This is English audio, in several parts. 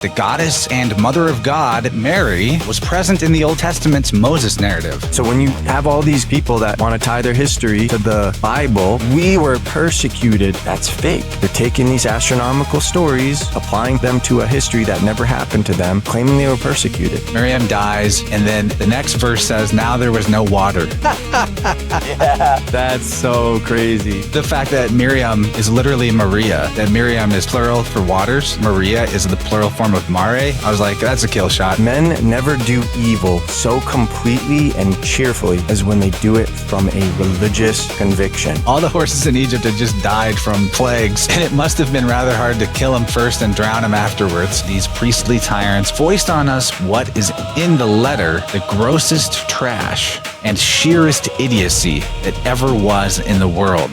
The goddess and mother of God, Mary, was present in the Old Testament's Moses narrative. So when you have all these people that want to tie their history to the Bible, we were persecuted. That's fake. They're taking these astronomical stories, applying them to a history that never happened to them, claiming they were persecuted. Miriam dies, and then the next verse says, now there was no water. Yeah, that's so crazy. The fact that Miriam is literally Maria, that Miriam is plural for waters, Maria is the plural form of mare, I was like, that's a kill shot. Men never do evil so completely and cheerfully as when they do it from a religious conviction. All the horses in Egypt had just died from plagues, and it must have been rather hard to kill them first and drown them afterwards. These priestly tyrants foist on us what is in the letter the grossest trash and sheerest idiocy that ever was in the world,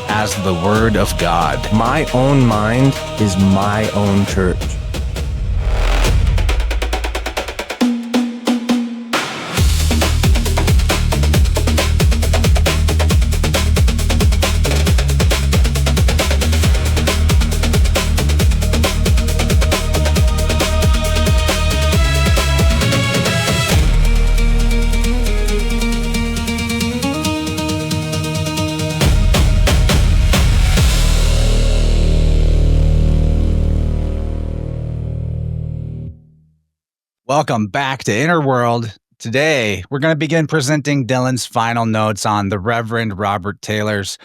as the Word of God. My own mind is my own church. Welcome back to Inner World. Today, we're going to begin presenting Dylan's final notes on the Reverend Robert Taylor's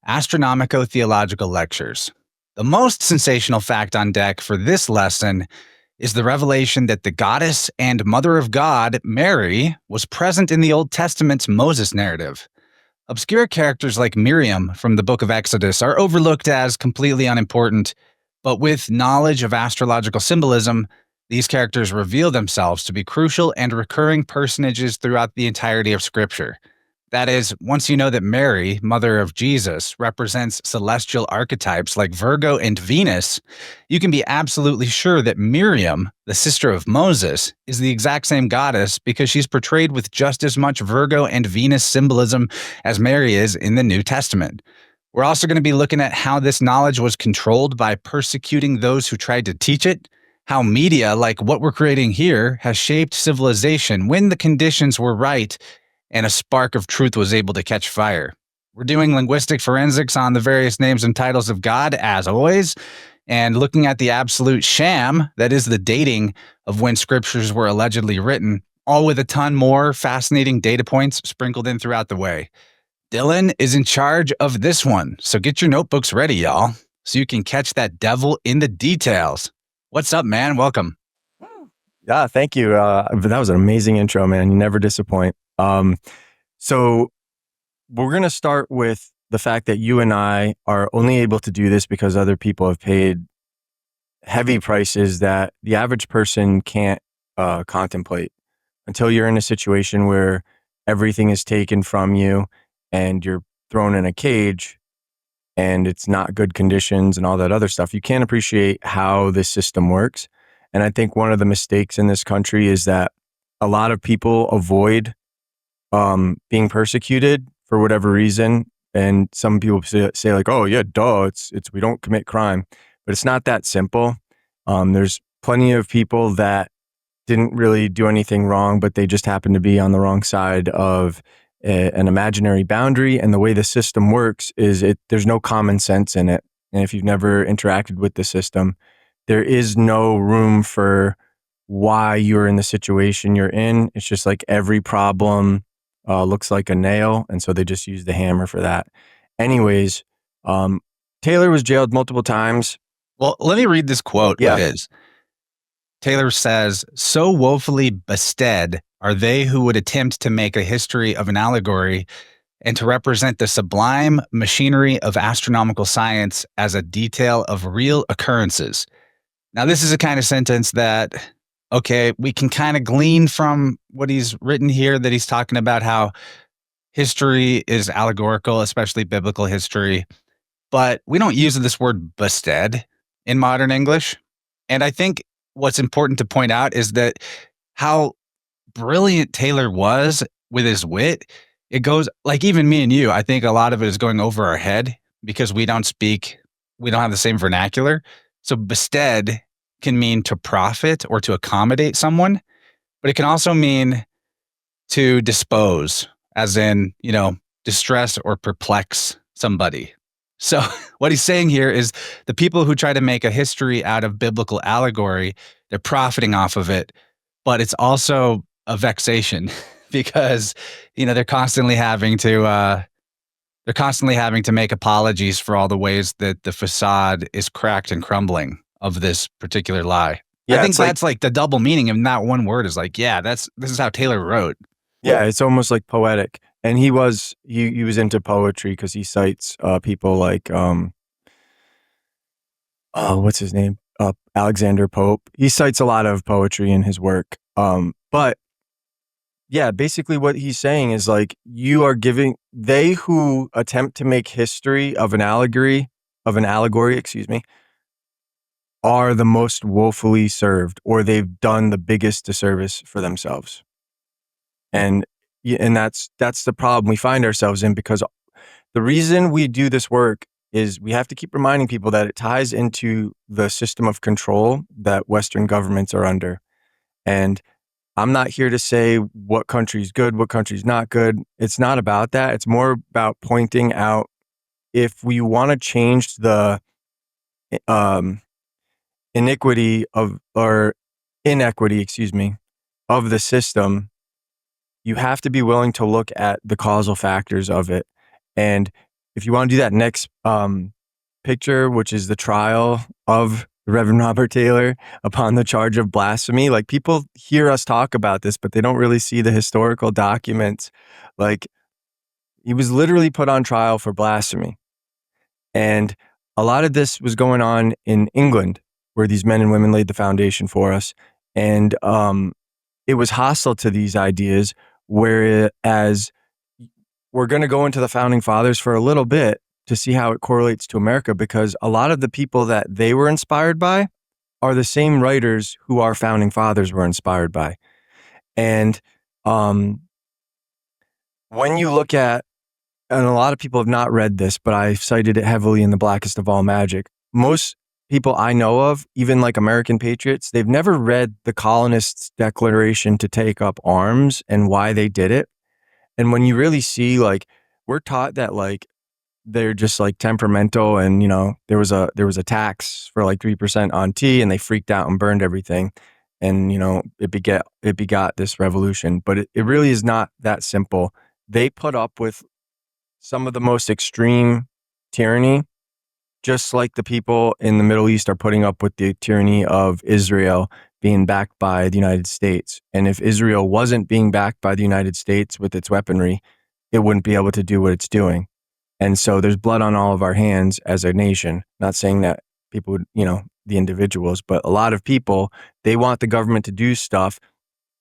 Astronomico-Theological lectures. The most sensational fact on deck for this lesson is the revelation that the goddess and mother of God, Mary, was present in the Old Testament's Moses narrative. Obscure characters like Miriam from the Book of Exodus are overlooked as completely unimportant, but with knowledge of astrological symbolism, these characters reveal themselves to be crucial and recurring personages throughout the entirety of Scripture. That is, once you know that Mary, mother of Jesus, represents celestial archetypes like Virgo and Venus, you can be absolutely sure that Miriam, the sister of Moses, is the exact same goddess because she's portrayed with just as much Virgo and Venus symbolism as Mary is in the New Testament. We're also going to be looking at how this knowledge was controlled by persecuting those who tried to teach it, how media, like what we're creating here, has shaped civilization when the conditions were right and a spark of truth was able to catch fire. We're doing linguistic forensics on the various names and titles of God, as always, and looking at the absolute sham that is the dating of when scriptures were allegedly written, all with a ton more fascinating data points sprinkled in throughout the way. Dylan is in charge of this one, so get your notebooks ready, y'all, so you can catch that devil in the details. What's up, man? Welcome. Yeah, thank you. That was an amazing intro, man. You never disappoint. So we're going to start with the fact that you and I are only able to do this because other people have paid heavy prices that the average person can't contemplate until you're in a situation where everything is taken from you and you're thrown in a cage and it's not good conditions and all that other stuff. You can't appreciate how this system works. And I think one of the mistakes in this country is that a lot of people avoid being persecuted for whatever reason. And some people say like, oh yeah, duh, it's we don't commit crime. But it's not that simple. There's plenty of people that didn't really do anything wrong, but they just happen to be on the wrong side of an imaginary boundary. And the way the system works is there's no common sense in it. And if you've never interacted with the system, there is no room for why you're in the situation you're in. It's just like every problem looks like a nail. And so they just use the hammer for that. Anyways, Taylor was jailed multiple times. Well, let me read this quote Yeah. of his. Taylor says, "So woefully bested are they who would attempt to make a history of an allegory and to represent the sublime machinery of astronomical science as a detail of real occurrences." Now, this is a kind of sentence that, okay, we can kind of glean from what he's written here, that he's talking about how history is allegorical, especially biblical history, but we don't use this word bested in modern English. And I think what's important to point out is that how brilliant Taylor was with his wit. It goes, like, even me and you, I think a lot of it is going over our head because we don't have the same vernacular. So bested can mean to profit or to accommodate someone, but it can also mean to dispose, as in, distress or perplex somebody. So what he's saying here is the people who try to make a history out of biblical allegory, they're profiting off of it, but it's also a vexation because, they're constantly having to make apologies for all the ways that the facade is cracked and crumbling of this particular lie. Yeah, I think it's like- that's like the double meaning of that one word is like, yeah, this is how Taylor wrote. Yeah, it's almost like poetic. And he was into poetry because he cites people like what's his name? Alexander Pope. He cites a lot of poetry in his work. But yeah, basically what he's saying is like they who attempt to make history of an allegory, are the most woefully served, or they've done the biggest disservice for themselves. And that's the problem we find ourselves in, because the reason we do this work is we have to keep reminding people that it ties into the system of control that Western governments are under. And I'm not here to say what country's good, what country's not good. It's not about that. It's more about pointing out, if we want to change the inequity of the system, you have to be willing to look at the causal factors of it. And if you want to do that next picture, which is the trial of Reverend Robert Taylor upon the charge of blasphemy, like, people hear us talk about this, but they don't really see the historical documents. Like, he was literally put on trial for blasphemy. And a lot of this was going on in England, where these men and women laid the foundation for us. And it was hostile to these ideas, whereas we're going to go into the founding fathers for a little bit to see how it correlates to America, because a lot of the people that they were inspired by are the same writers who our founding fathers were inspired by. And when you look at, and a lot of people have not read this, but I cited it heavily in The Blackest of All Magic. Most people I know of, even like American patriots, they've never read the colonists' declaration to take up arms and why they did it. And when you really see, like, we're taught that, like, they're just like temperamental, and there was a tax for like 3% on tea, and they freaked out and burned everything, and it begot this revolution. But it really is not that simple. They put up with some of the most extreme tyranny, just like the people in the Middle East are putting up with the tyranny of Israel being backed by the United States. And if Israel wasn't being backed by the United States with its weaponry, it wouldn't be able to do what it's doing. And so there's blood on all of our hands as a nation. Not saying that people would, the individuals, but a lot of people, they want the government to do stuff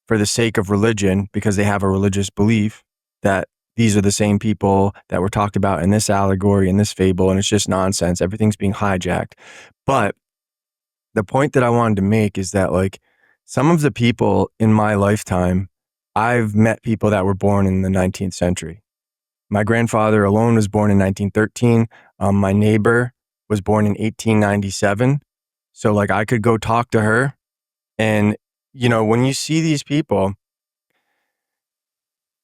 for the sake of religion, because they have a religious belief that these are the same people that were talked about in this allegory, in this fable, and it's just nonsense. Everything's being hijacked. But the point that I wanted to make is that, like, some of the people in my lifetime, I've met people that were born in the 19th century. My grandfather alone was born in 1913. My neighbor was born in 1897. So, like, I could go talk to her. And, when you see these people,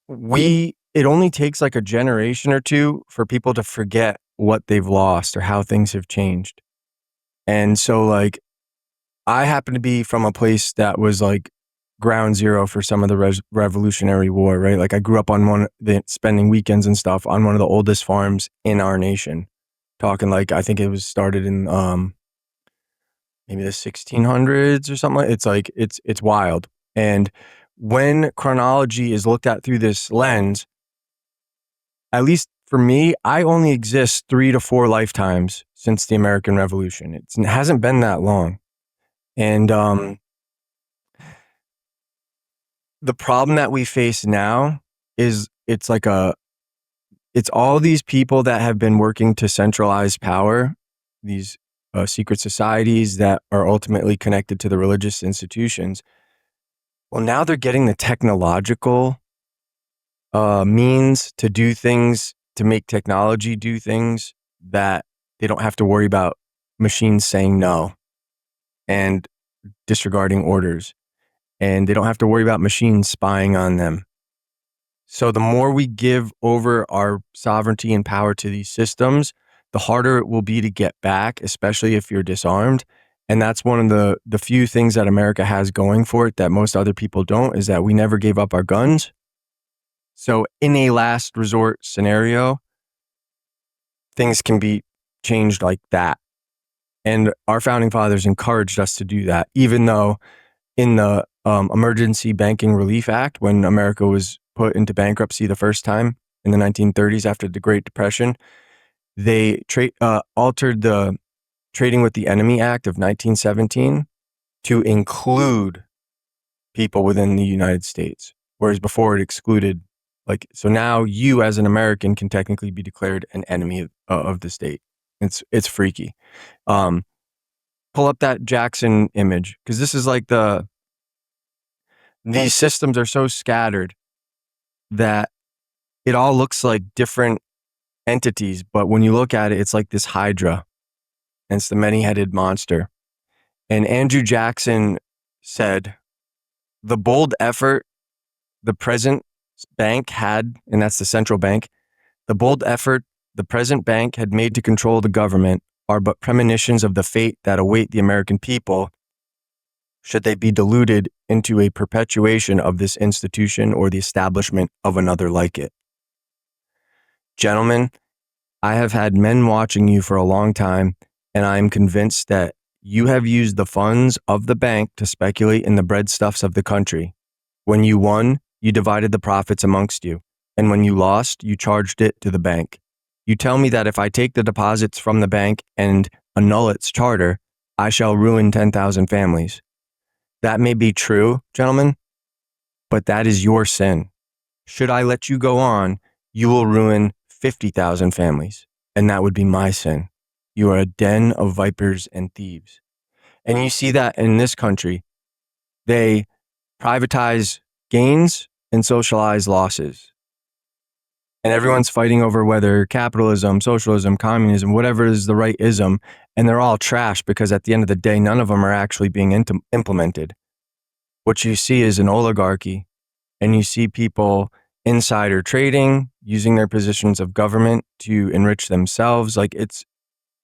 it only takes like a generation or two for people to forget what they've lost or how things have changed. And so, like, I happen to be from a place that was like ground zero for some of the Revolutionary War, right? Like, I grew up on spending weekends and stuff on one of the oldest farms in our nation. Talking like, I think it was started in maybe the 1600s or something. It's like, it's wild. And when chronology is looked at through this lens, at least for me, I only exist 3 to 4 lifetimes since the American Revolution. It hasn't been that long. And the problem that we face now is it's all these people that have been working to centralize power, these secret societies that are ultimately connected to the religious institutions. Well, now they're getting the technological means to do things, to make technology do things that they don't have to worry about machines saying no. And disregarding orders, and they don't have to worry about machines spying on them. So the more we give over our sovereignty and power to these systems, the harder it will be to get back, especially if you're disarmed. And that's one of the few things that America has going for it that most other people don't, is that we never gave up our guns. So in a last resort scenario, things can be changed like that. And our founding fathers encouraged us to do that, even though in the Emergency Banking Relief Act, when America was put into bankruptcy the first time in the 1930s after the Great Depression, they altered the Trading with the Enemy Act of 1917 to include people within the United States, whereas before it excluded, so now you as an American can technically be declared an enemy of the state. It's freaky. Pull up that Jackson image, because this is like these systems are so scattered that it all looks like different entities, but when you look at it, it's like this hydra, and it's the many-headed monster. And Andrew Jackson said, the bold effort the present bank had, and that's the central bank, the bold effort the present bank had made to control the government are but premonitions of the fate that await the American people should they be deluded into a perpetuation of this institution or the establishment of another like it. Gentlemen, I have had men watching you for a long time, and I am convinced that you have used the funds of the bank to speculate in the breadstuffs of the country. When you won, you divided the profits amongst you, and when you lost, you charged it to the bank. You tell me that if I take the deposits from the bank and annul its charter, I shall ruin 10,000 families. That may be true, gentlemen, but that is your sin. Should I let you go on, you will ruin 50,000 families, and that would be my sin. You are a den of vipers and thieves. And you see that in this country. They privatize gains and socialize losses. And everyone's fighting over whether capitalism, socialism, communism, whatever is the right ism, and they're all trash because at the end of the day, none of them are actually being implemented. What you see is an oligarchy, and you see people insider trading, using their positions of government to enrich themselves. Like, it's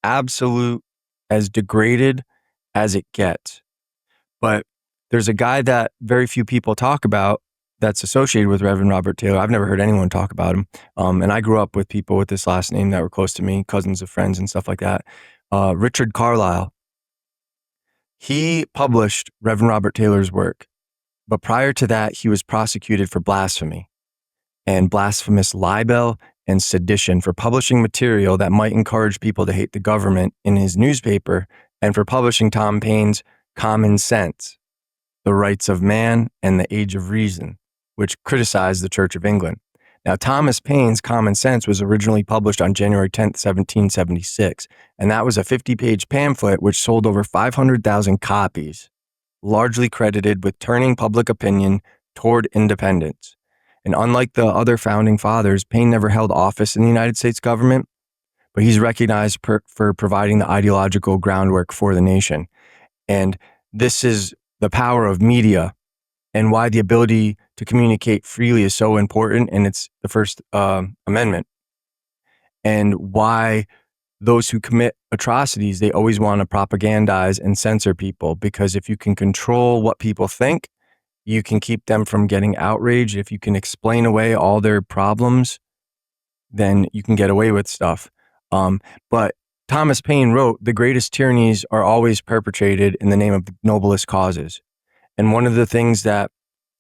absolute as degraded as it gets. But there's a guy that very few people talk about that's associated with Reverend Robert Taylor. I've never heard anyone talk about him. And I grew up with people with this last name that were close to me, cousins of friends and stuff like that. Richard Carlile. He published Reverend Robert Taylor's work. But prior to that, he was prosecuted for blasphemy and blasphemous libel and sedition for publishing material that might encourage people to hate the government in his newspaper, and for publishing Tom Paine's Common Sense, The Rights of Man and the Age of Reason, which criticized the Church of England. Now, Thomas Paine's Common Sense was originally published on January 10th, 1776, and that was a 50-page pamphlet which sold over 500,000 copies, largely credited with turning public opinion toward independence. And unlike the other founding fathers, Paine never held office in the United States government, but he's recognized for providing the ideological groundwork for the nation. And this is the power of media and why the ability to communicate freely is so important. And it's the First Amendment. And why those who commit atrocities, they always want to propagandize and censor people, because if you can control what people think, you can keep them from getting outraged. If you can explain away all their problems, then you can get away with stuff. But Thomas Paine wrote, the greatest tyrannies are always perpetrated in the name of the noblest causes. And one of the things that,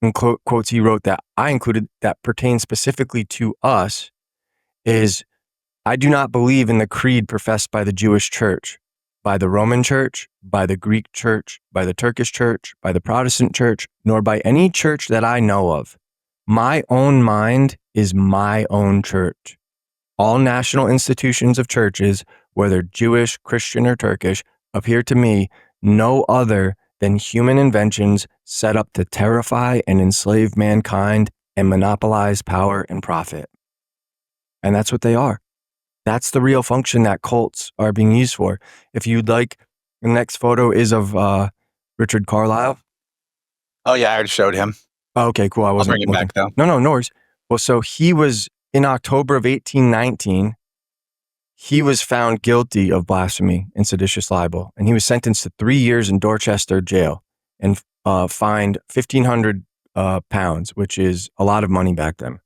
in quotes he wrote that I included that pertains specifically to us is, I do not believe in the creed professed by the Jewish church, by the Roman church, by the Greek church, by the Turkish church, by the Protestant church, nor by any church that I know of. My own mind is my own church. All national institutions of churches, whether Jewish, Christian, or Turkish, appear to me no other than human inventions set up to terrify and enslave mankind and monopolize power and profit. And that's what they are. That's the real function that cults are being used for. If you'd like, the next photo is of Richard Carlile? Oh yeah, I already showed him. Oh, okay, cool. I I'll wasn't bring him looking. back though. No worries. Well, so he was in October of 1819. He was found guilty of blasphemy and seditious libel, and he was sentenced to 3 years in Dorchester jail and fined £1,500, which is a lot of money back then.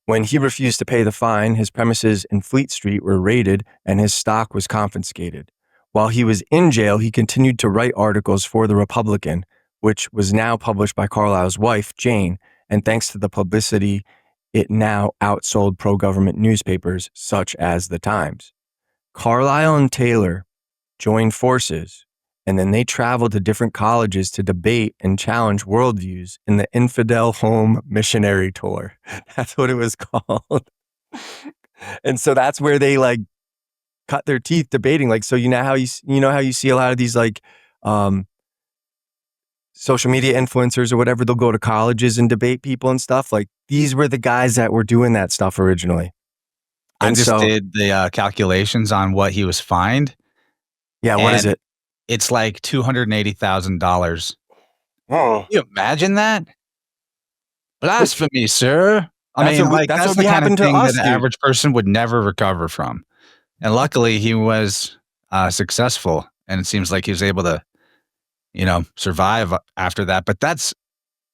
When he refused to pay the fine, his premises in Fleet Street were raided and his stock was confiscated. While he was in jail, he continued to write articles for The Republican, which was now published by Carlyle's wife, Jane, and thanks to the publicity, it now outsold pro-government newspapers such as The Times. Carlile and Taylor joined forces, and then they traveled to different colleges to debate and challenge worldviews in the Infidel Home Missionary Tour. That's what it was called. And so that's where they like cut their teeth debating. Like, so you know how you see a lot of these like social media influencers or whatever, they'll go to colleges and debate people and stuff. Like, these were the guys that were doing that stuff originally. I And just so- did the calculations on what he was fined. Yeah, what is and it? It's like $280,000. Oh, Can you imagine that? Blasphemy, sir. I That's mean, what we- like that's that's what the kind of happened to thing us, that the dude. average person would never recover from. And luckily, he was successful, and it seems like he was able to, survive after that. But that's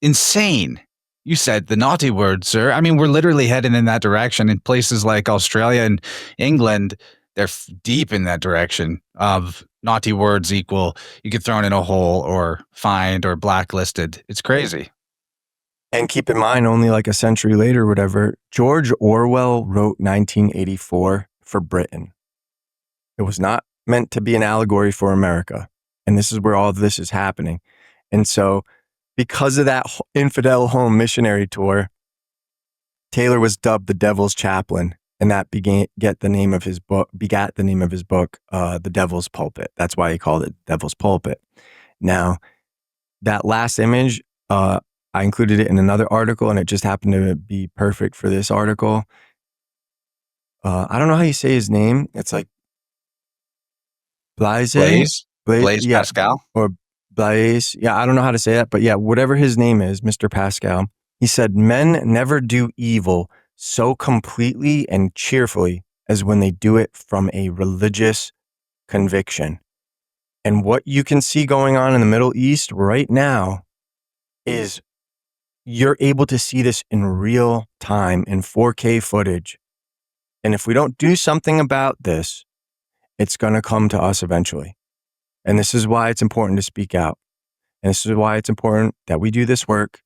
insane. You said the naughty word, sir. I mean, we're literally heading in that direction in places like Australia and England. They're deep in that direction of naughty words equal you get thrown in a hole or fined or blacklisted. It's crazy. and keep in mind, only like a century later, whatever, George Orwell wrote 1984 for Britain. It was not meant to be an allegory for America. And this is where all of this is happening. And so because of that Infidel Home Missionary Tour, Taylor was dubbed the Devil's Chaplain. And that begat the name of his book, The Devil's Pulpit. That's why he called it Devil's Pulpit. Now, that last image, I included it in another article, and it just happened to be perfect for this article. I don't know how you say his name. It's like Blaise Blaise yeah, Pascal. or Blaise. Yeah, I don't know how to say that, but yeah, whatever his name is, Mr. Pascal. He said, "Men never do evil so completely and cheerfully as when they do it from a religious conviction." And what you can see going on in the Middle East right now is you're able to see this in real time in 4K footage. And if we don't do something about this, it's going to come to us eventually. And this is why it's important to speak out. And this is why it's important that we do this work.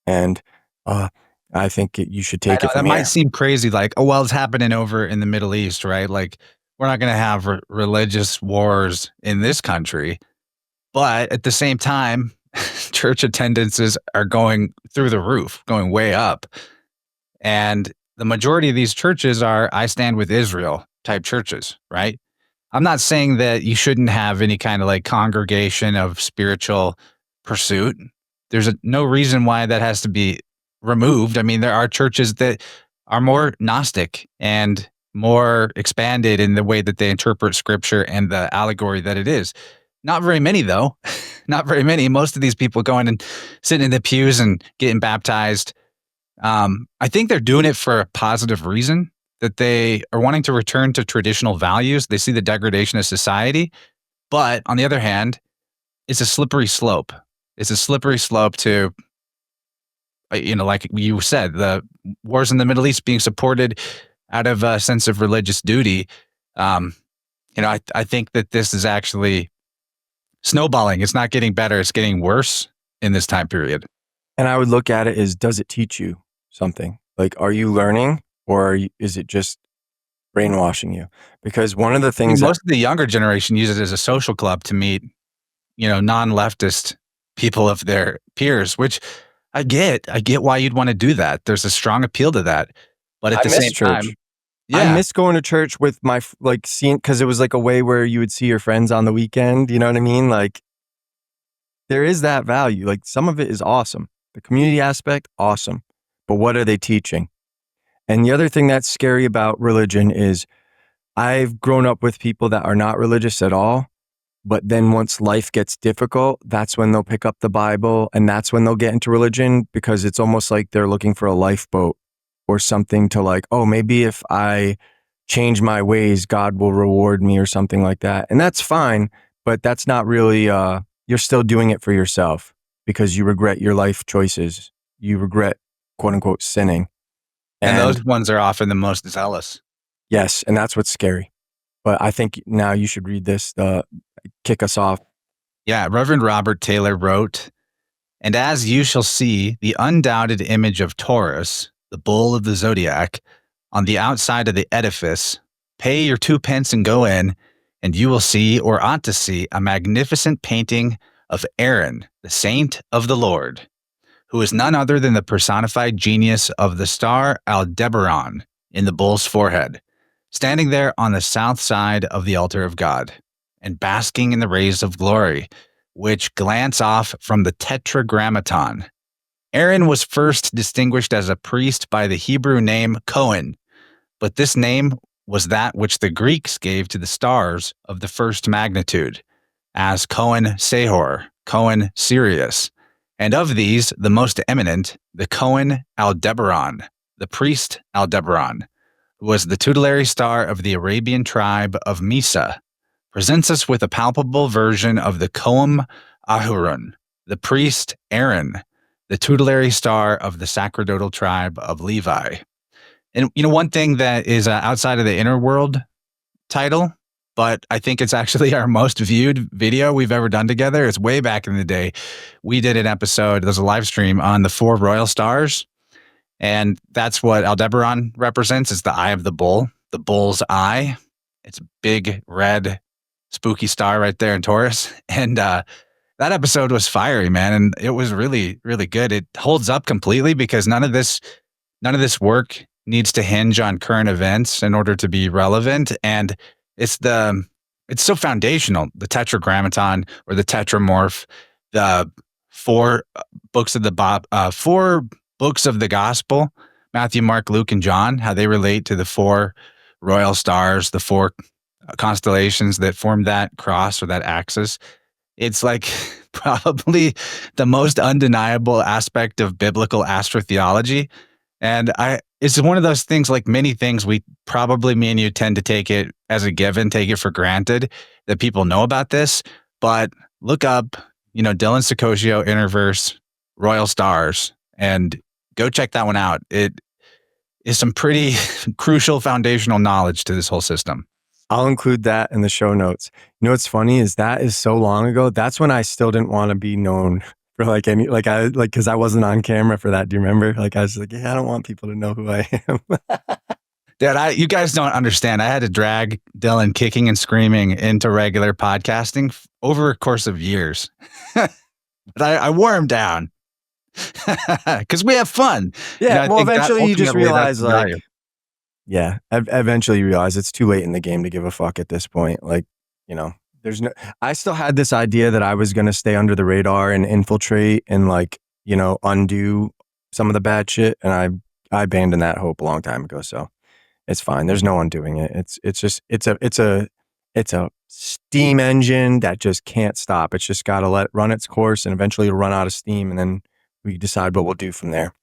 And I think you should take it from that here. might seem crazy, like, oh, well, it's happening over in the Middle East, right? Like, we're not going to have religious wars in this country. But at the same time, church attendances are going through the roof, going way up. And the majority of these churches are I stand with Israel type churches, right? I'm not saying that you shouldn't have any kind of like congregation of spiritual pursuit. There's no reason why that has to be removed. I mean, there are churches that are more Gnostic and more expanded in the way that they interpret scripture and the allegory that it is. Not very many, though. Not very many. Most of these people going and sitting in the pews and getting baptized. I think they're doing it for a positive reason, that they are wanting to return to traditional values. They see the degradation of society. But on the other hand, it's a slippery slope. It's a slippery slope to, like you said, the wars in the Middle East being supported out of a sense of religious duty. I think that this is actually snowballing. It's not getting better. It's getting worse in this time period. And I would look at it as, does it teach you something? Like, are you learning, or is it just brainwashing you? Because one of the things most of the younger generation use it as a social club to meet, non-leftist people of their peers, which I get why you'd want to do that. There's a strong appeal to that. But at the same time, I miss going to church with my, seeing, because it was like a way where you would see your friends on the weekend. You know what I mean? Like, there is that value. Like, some of it is awesome. The community aspect, awesome. But what are they teaching? And the other thing that's scary about religion is I've grown up with people that are not religious at all, But then once life gets difficult, that's when they'll pick up the Bible, and that's when they'll get into religion, because it's almost like they're looking for a lifeboat or something to like, oh, maybe if I change my ways, God will reward me or something like that. And that's fine, but that's not really, you're still doing it for yourself because you regret your life choices. You regret, quote unquote, sinning. And those ones are often the most zealous. Yes, and that's what's scary. But I think now you should read this, kick us off. Yeah, Reverend Robert Taylor wrote, "And as you shall see the undoubted image of Taurus, the bull of the zodiac, on the outside of the edifice, pay your 2 pence and go in, and you will see, or ought to see, a magnificent painting of Aaron, the saint of the Lord, who is none other than the personified genius of the star Aldebaran in the bull's forehead, standing there on the south side of the altar of God, and basking in the rays of glory, which glance off from the tetragrammaton. Aaron was first distinguished as a priest by the Hebrew name Cohen, but this name was that which the Greeks gave to the stars of the first magnitude, as Cohen Sehor, Cohen Sirius, and of these the most eminent, the Cohen Aldebaran, the priest Aldebaran, who was the tutelary star of the Arabian tribe of Misa, presents us with a palpable version of the Cohen Ahurun, the priest Aaron, the tutelary star of the sacerdotal tribe of Levi." And one thing that is outside of the inner world title, but I think it's actually our most viewed video we've ever done together. It's way back in the day. We did an episode, there's a live stream on the 4 royal stars. And that's what Aldebaran represents, is the eye of the bull's eye. It's a big, red, spooky star right there in Taurus. And that episode was fiery, man. And it was really, really good. It holds up completely because none of this work needs to hinge on current events in order to be relevant. And it's so foundational. The tetragrammaton or the tetramorph, the 4 books of the 4 books of the gospel, Matthew, Mark, Luke, and John, how they relate to the 4 royal stars, the 4 constellations that form that cross or that axis. It's like probably the most undeniable aspect of biblical astrotheology. And it's one of those things, like many things, me and you tend to take it as a given, take it for granted that people know about this. But look up, Dylan Secosio, Interverse, Royal Stars, and go check that one out. It is some pretty crucial foundational knowledge to this whole system. I'll include that in the show notes. What's funny is that is so long ago. That's when I still didn't want to be known for because I wasn't on camera for that. Do you remember? I was like, yeah, I don't want people to know who I am. Dad, you guys don't understand. I had to drag Dylan kicking and screaming into regular podcasting over a course of years. But I wore him down because we have fun. Yeah. Well, eventually you just realize eventually you realize it's too late in the game to give a fuck at this point. I still had this idea that I was going to stay under the radar and infiltrate and undo some of the bad shit. And I abandoned that hope a long time ago. So it's fine. There's no undoing it. It's a steam engine that just can't stop. It's just got to let it run its course, and eventually it'll run out of steam. And then we decide what we'll do from there.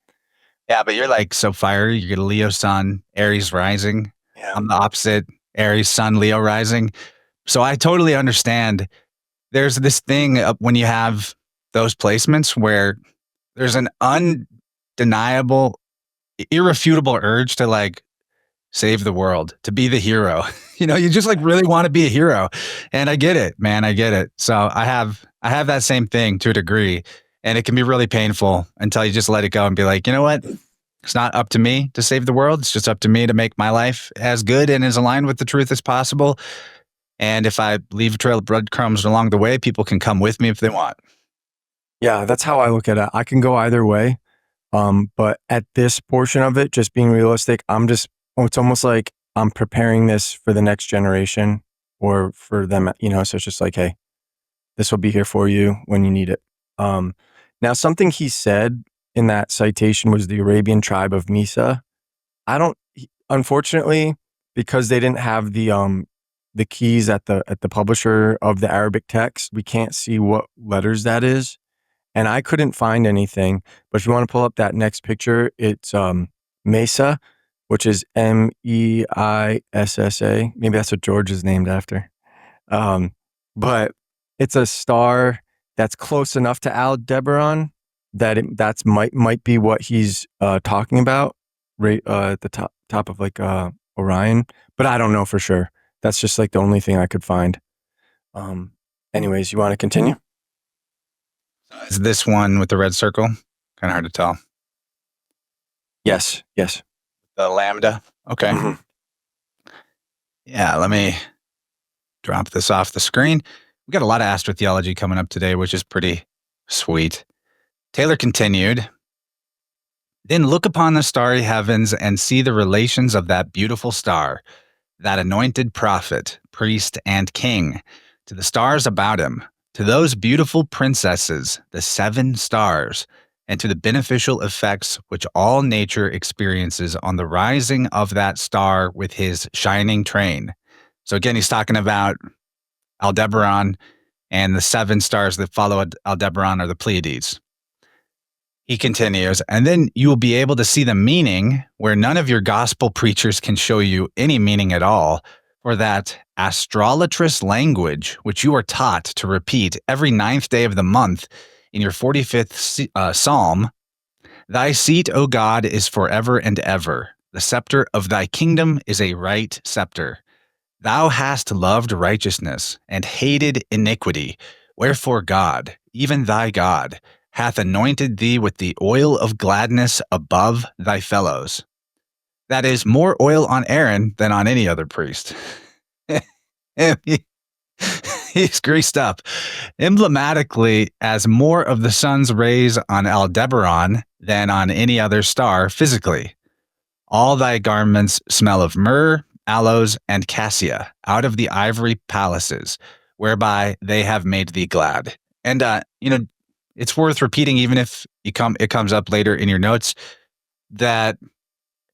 Yeah, but you're so fiery. You get a Leo sun, Aries rising. Yeah. I'm the opposite, Aries sun, Leo rising. So I totally understand. There's this thing when you have those placements where there's an undeniable, irrefutable urge to save the world, to be the hero. You just really want to be a hero. And I get it, man. I get it. So I have that same thing to a degree. And it can be really painful until you just let it go and be like, you know what? It's not up to me to save the world. It's just up to me to make my life as good and as aligned with the truth as possible. And if I leave a trail of breadcrumbs along the way, people can come with me if they want. Yeah, that's how I look at it. I can go either way. But at this portion of it, just being realistic, it's almost like I'm preparing this for the next generation or for them, so it's just like, hey, this will be here for you when you need it. Now, something he said in that citation was the Arabian tribe of Misa. Unfortunately, because they didn't have the the keys at the publisher of the Arabic text, we can't see what letters that is. And I couldn't find anything. But if you want to pull up that next picture, it's Mesa, which is Meissa. Maybe that's what George is named after. But it's a star that's close enough to Aldebaran that that's might be what he's talking about, right at the top of like Orion. But I don't know for sure. That's just like the only thing I could find. Anyways, you want to continue? Is this one with the red circle? Kind of hard to tell. Yes. The lambda. Okay. Mhm. Yeah, let me drop this off the screen. We got a lot of astrotheology coming up today, which is pretty sweet. Taylor continued. Then look upon the starry heavens and see the relations of that beautiful star, that anointed prophet, priest, and king, to the stars about him, to those beautiful princesses, the 7 stars, and to the beneficial effects which all nature experiences on the rising of that star with his shining train. So again, he's talking about Aldebaran, and the 7 stars that follow Aldebaran are the Pleiades. He continues, and then you will be able to see the meaning where none of your gospel preachers can show you any meaning at all, for that astrolatrous language which you are taught to repeat every 9th day of the month in your 45th psalm. Thy seat, O God, is forever and ever. The scepter of thy kingdom is a right scepter. Thou hast loved righteousness and hated iniquity. Wherefore God, even thy God, hath anointed thee with the oil of gladness above thy fellows. That is more oil on Aaron than on any other priest. He's greased up. Emblematically, as more of the sun's rays on Aldebaran than on any other star physically. All thy garments smell of myrrh, aloes, and cassia out of the ivory palaces, whereby they have made thee glad. And, it's worth repeating, even if it comes up later in your notes, that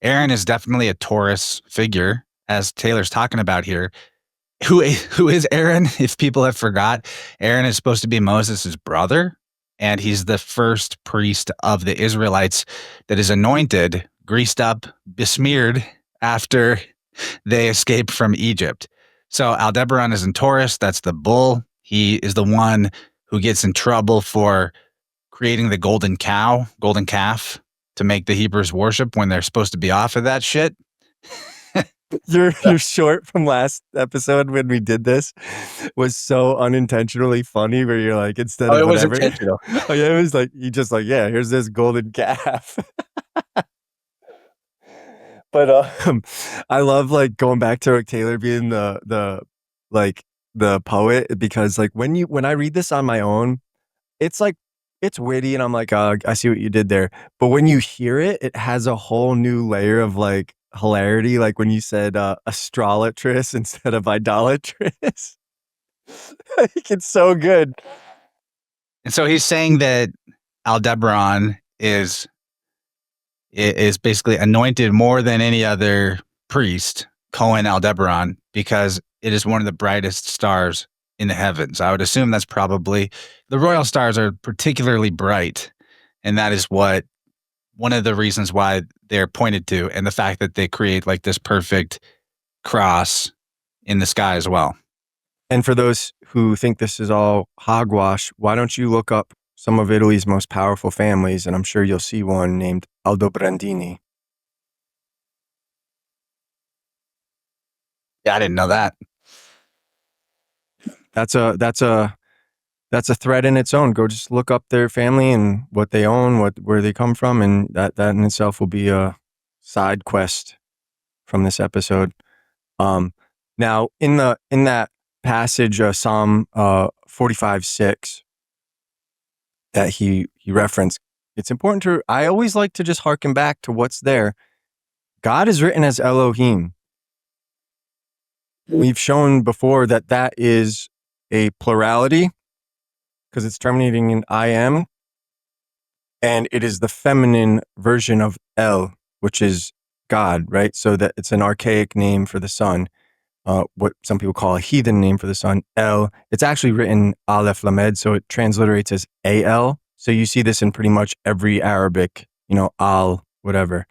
Aaron is definitely a Taurus figure, as Taylor's talking about here. Who is Aaron? If people have forgot, Aaron is supposed to be Moses' brother, and he's the first priest of the Israelites that is anointed, greased up, besmeared after they escaped from Egypt. So Aldebaran is in Taurus. That's the bull. He is the one who gets in trouble for creating the golden calf to make the Hebrews worship when they're supposed to be off of that shit. Your short from last episode when we did this was so unintentionally funny, where you're like, instead of whatever. It was intentional. Oh yeah, it was like you just like, yeah, here's this golden calf. But I love like going back to Rick Taylor being the poet, because like when I read this on my own, it's like it's witty and I'm like, I see what you did there. But when you hear it, it has a whole new layer of like hilarity. Like when you said astrolatress instead of idolatress. Like, it's so good. And so he's saying that Aldebaran is basically anointed more than any other priest, Cohen Aldebaran, because it is one of the brightest stars in the heavens. I would assume that's probably the royal stars are particularly bright, and that is what one of the reasons why they're pointed to, and the fact that they create like this perfect cross in the sky as well. And for those who think this is all hogwash, why don't you look up some of Italy's most powerful families, and I'm sure you'll see one named Aldobrandini. Yeah, I didn't know that. That's a thread in its own. Go just look up their family and what they own, where they come from, and that in itself will be a side quest from this episode. Now in that passage, Psalm 45:6 that he referenced, it's important I always like to just harken back to what's there. God is written as Elohim. We've shown before that is a plurality because it's terminating in im, and it is the feminine version of El, which is God, right? So that it's an archaic name for the sun. what some people call a heathen name for the sun, El. It's actually written Aleph Lamed, so it transliterates as Al. So you see this in pretty much every Arabic, Al, whatever,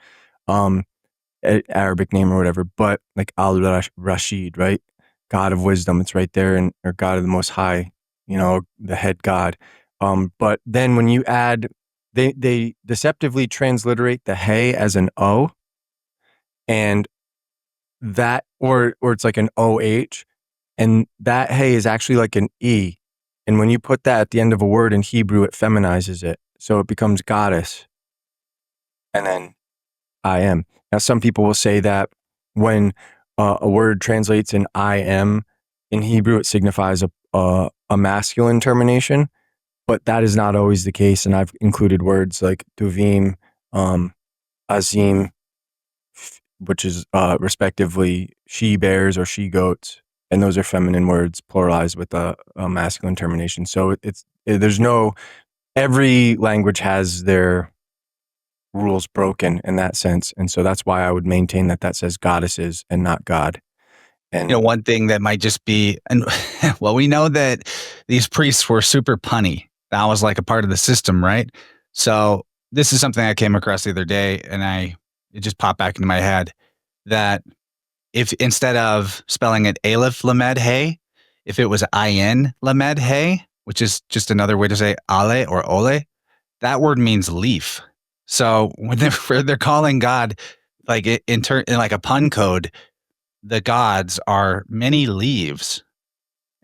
Arabic name or whatever, but like Al-Rashid, right? God of wisdom, it's right there, or God of the Most High, the head God. But then when you add, they deceptively transliterate the hey as an O, and that, or it's like an OH, and that hey is actually like an E. And when you put that at the end of a word in Hebrew, it feminizes it. So it becomes goddess. And then I am. Now, some people will say that when a word translates in I am in Hebrew, it signifies a masculine termination, but that is not always the case. And I've included words like duvim, azim, which is respectively she bears or she goats. And those are feminine words pluralized with a masculine termination. So every language has their rules broken in that sense. And so that's why I would maintain that says goddesses and not God. And one thing that might just be, and well, we know that these priests were super punny. That was like a part of the system, right? So this is something I came across the other day, and it just popped back into my head that if instead of spelling it Aleph Lamed Hey, if it was Ayin Lamed Hey, which is just another way to say Ale or Ole, that word means leaf. So when they're calling God, like in like a pun code, the gods are many leaves.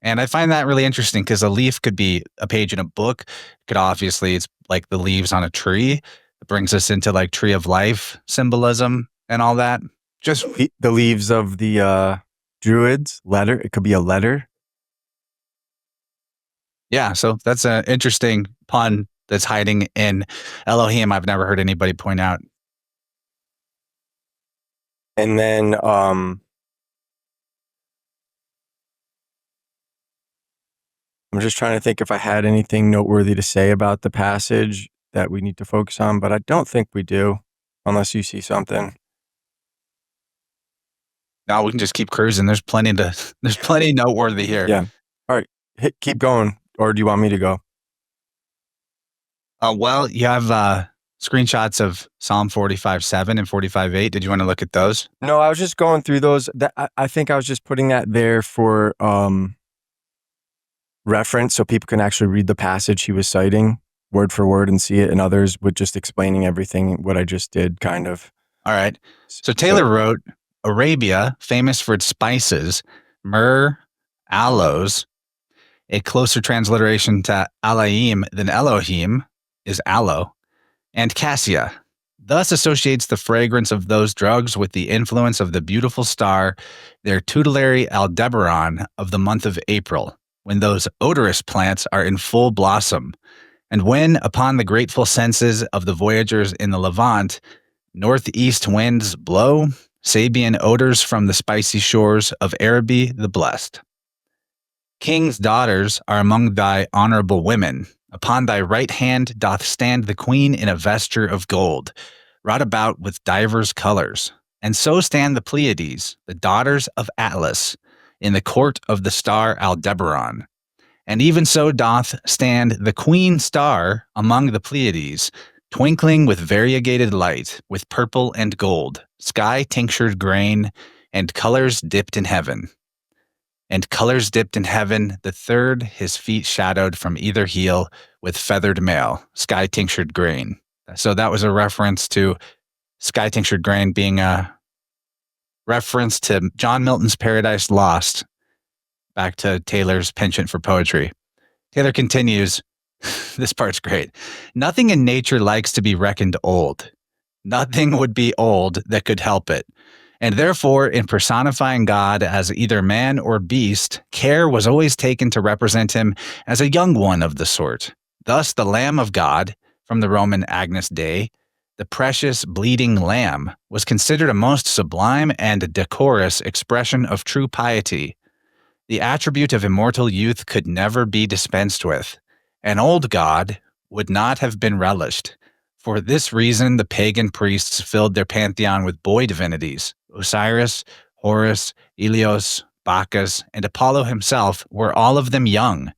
And I find that really interesting because a leaf could be a page in a book. It's like the leaves on a tree. It brings us into like tree of life symbolism and all that. Just the leaves of the Druids letter. It could be a letter. Yeah. So that's an interesting pun that's hiding in Elohim. I've never heard anybody point out. And then, I'm just trying to think if I had anything noteworthy to say about the passage that we need to focus on, but I don't think we do, unless you see something. No, we can just keep cruising. There's plenty noteworthy here. Yeah. All right. Keep going. Or do you want me to go? Well, you have screenshots of Psalm 45:7 and 45:8. Did you want to look at those? No, I was just going through those. I think I was just putting that there for reference so people can actually read the passage he was citing word for word and see it, and others with just explaining everything, what I just did, kind of. All right. So Taylor wrote, Arabia, famous for its spices, myrrh, aloes, a closer transliteration to alaim than Elohim is aloe, and cassia, thus associates the fragrance of those drugs with the influence of the beautiful star, their tutelary Aldebaran of the month of April, when those odorous plants are in full blossom, and when, upon the grateful senses of the voyagers in the Levant, northeast winds blow, Sabian odors from the spicy shores of Araby the blessed. King's daughters are among thy honorable women. Upon thy right hand doth stand the queen in a vesture of gold, wrought about with divers colors. And so stand the Pleiades, the daughters of Atlas, in the court of the star Aldebaran. And even so doth stand the queen star among the Pleiades, twinkling with variegated light, with purple and gold, sky tinctured grain, and colors dipped in heaven. And colors dipped in heaven, the third his feet shadowed from either heel with feathered mail, sky tinctured grain. So that was a reference to sky tinctured grain being a reference to John Milton's Paradise Lost, back to Taylor's penchant for poetry. Taylor continues, this part's great. Nothing in nature likes to be reckoned old. Nothing would be old that could help it. And therefore, in personifying God as either man or beast, care was always taken to represent him as a young one of the sort. Thus, the Lamb of God, from the Roman Agnus Dei, the precious bleeding lamb, was considered a most sublime and decorous expression of true piety. The attribute of immortal youth could never be dispensed with. An old god would not have been relished. For this reason, the pagan priests filled their pantheon with boy divinities, Osiris, Horus, Helios, Bacchus, and Apollo himself were all of them young.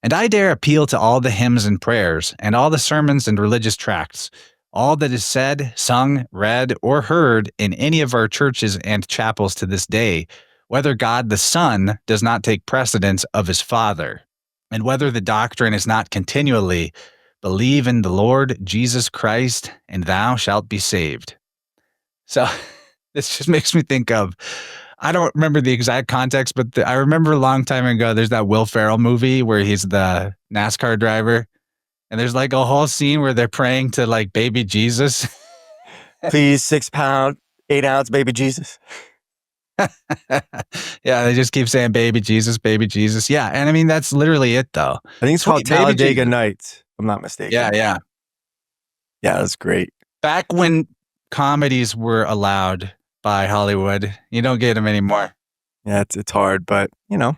And I dare appeal to all the hymns and prayers, and all the sermons and religious tracts, all that is said, sung, read, or heard in any of our churches and chapels to this day, whether God the Son does not take precedence of his Father, and whether the doctrine is not continually, believe in the Lord Jesus Christ, and thou shalt be saved. So this just makes me think of, I don't remember the exact context, but I remember a long time ago, there's that Will Ferrell movie where he's the NASCAR driver. And there's like a whole scene where they're praying to like baby Jesus. Please, 6 pound, 8 ounce baby Jesus. Yeah, they just keep saying baby Jesus, baby Jesus. Yeah. And I mean, that's literally it though. I think it's called Talladega Nights, if I'm not mistaken. Yeah, yeah. Yeah, that's great. Back when comedies were allowed by Hollywood, you don't get them anymore. Yeah, it's hard, but you know,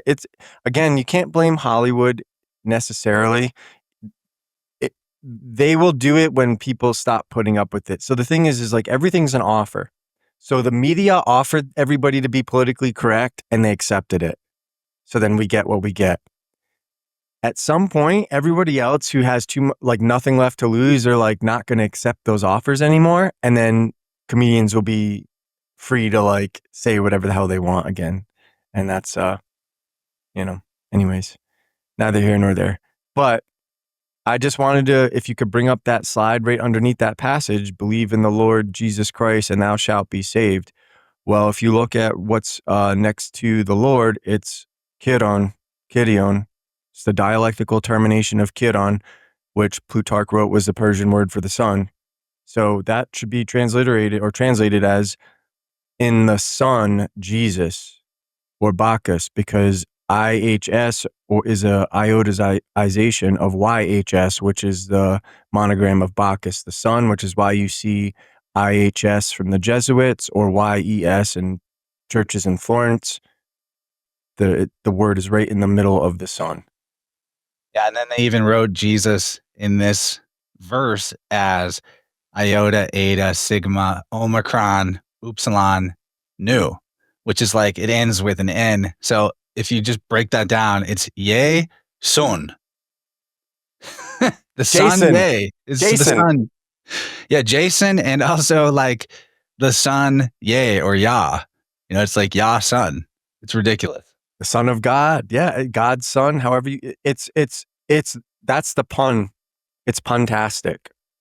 it's, again, you can't blame Hollywood necessarily. They will do it when people stop putting up with it. So the thing is like everything's an offer. So the media offered everybody to be politically correct and they accepted it. So then we get what we get. At some point, everybody else who has nothing left to lose are like not going to accept those offers anymore. And then comedians will be free to like say whatever the hell they want again. And that's, anyways, neither here nor there. But I just wanted to, if you could bring up that slide right underneath that passage, believe in the Lord Jesus Christ and thou shalt be saved. Well, if you look at what's next to the Lord, it's Kyrion. It's the dialectical termination of Kyrion, which Plutarch wrote was the Persian word for the sun. So that should be translated as in the Son, Jesus, or Bacchus, because IHS is a iotization of YHS, which is the monogram of Bacchus, the Son, which is why you see IHS from the Jesuits or YES in churches in Florence. The word is right in the middle of the Son. Yeah, and then they even wrote Jesus in this verse as iota, eta, sigma, omicron, upsilon, nu, which is like it ends with an N. So if you just break that down, it's yea, sun. The sun, yea. It's Jason. The sun. Yeah, Jason, and also like the sun, yea, or Yah. You know, it's like Yah, son. It's ridiculous. The Son of God. Yeah, God's Son. However, that's the pun. It's puntastic.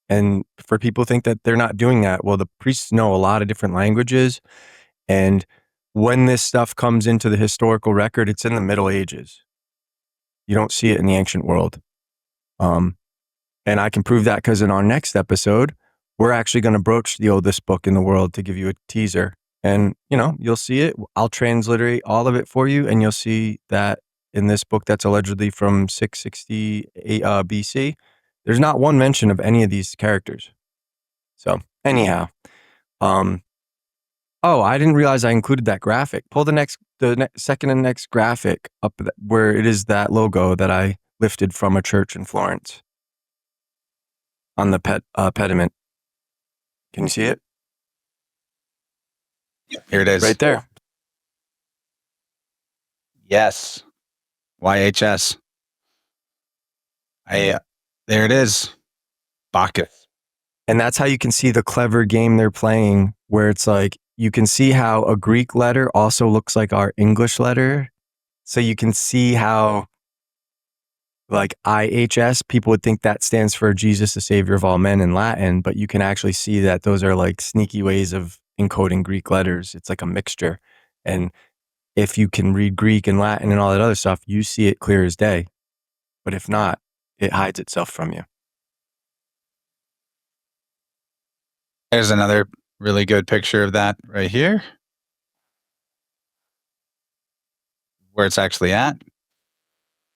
And for people who think that they're not doing that, well, the priests know a lot of different languages. And when this stuff comes into the historical record, it's in the Middle Ages. You don't see it in the ancient world. And I can prove that because in our next episode, we're actually going to broach the oldest book in the world to give you a teaser. And, you'll see it. I'll transliterate all of it for you. And you'll see that in this book that's allegedly from 660 BC, there's not one mention of any of these characters. So anyhow, I didn't realize I included that graphic. Pull the second and next graphic up where it is that logo that I lifted from a church in Florence on the pediment. Can you see it? Here it is. Right there. Yes. YHS. There it is. Bacchus. And that's how you can see the clever game they're playing, where it's like, you can see how a Greek letter also looks like our English letter. So you can see how like IHS, people would think that stands for Jesus, the Savior of all men in Latin, but you can actually see that those are like sneaky ways of encoding Greek letters. It's like a mixture. And if you can read Greek and Latin and all that other stuff, you see it clear as day. But if not, it hides itself from you. There's another really good picture of that right here, where it's actually at.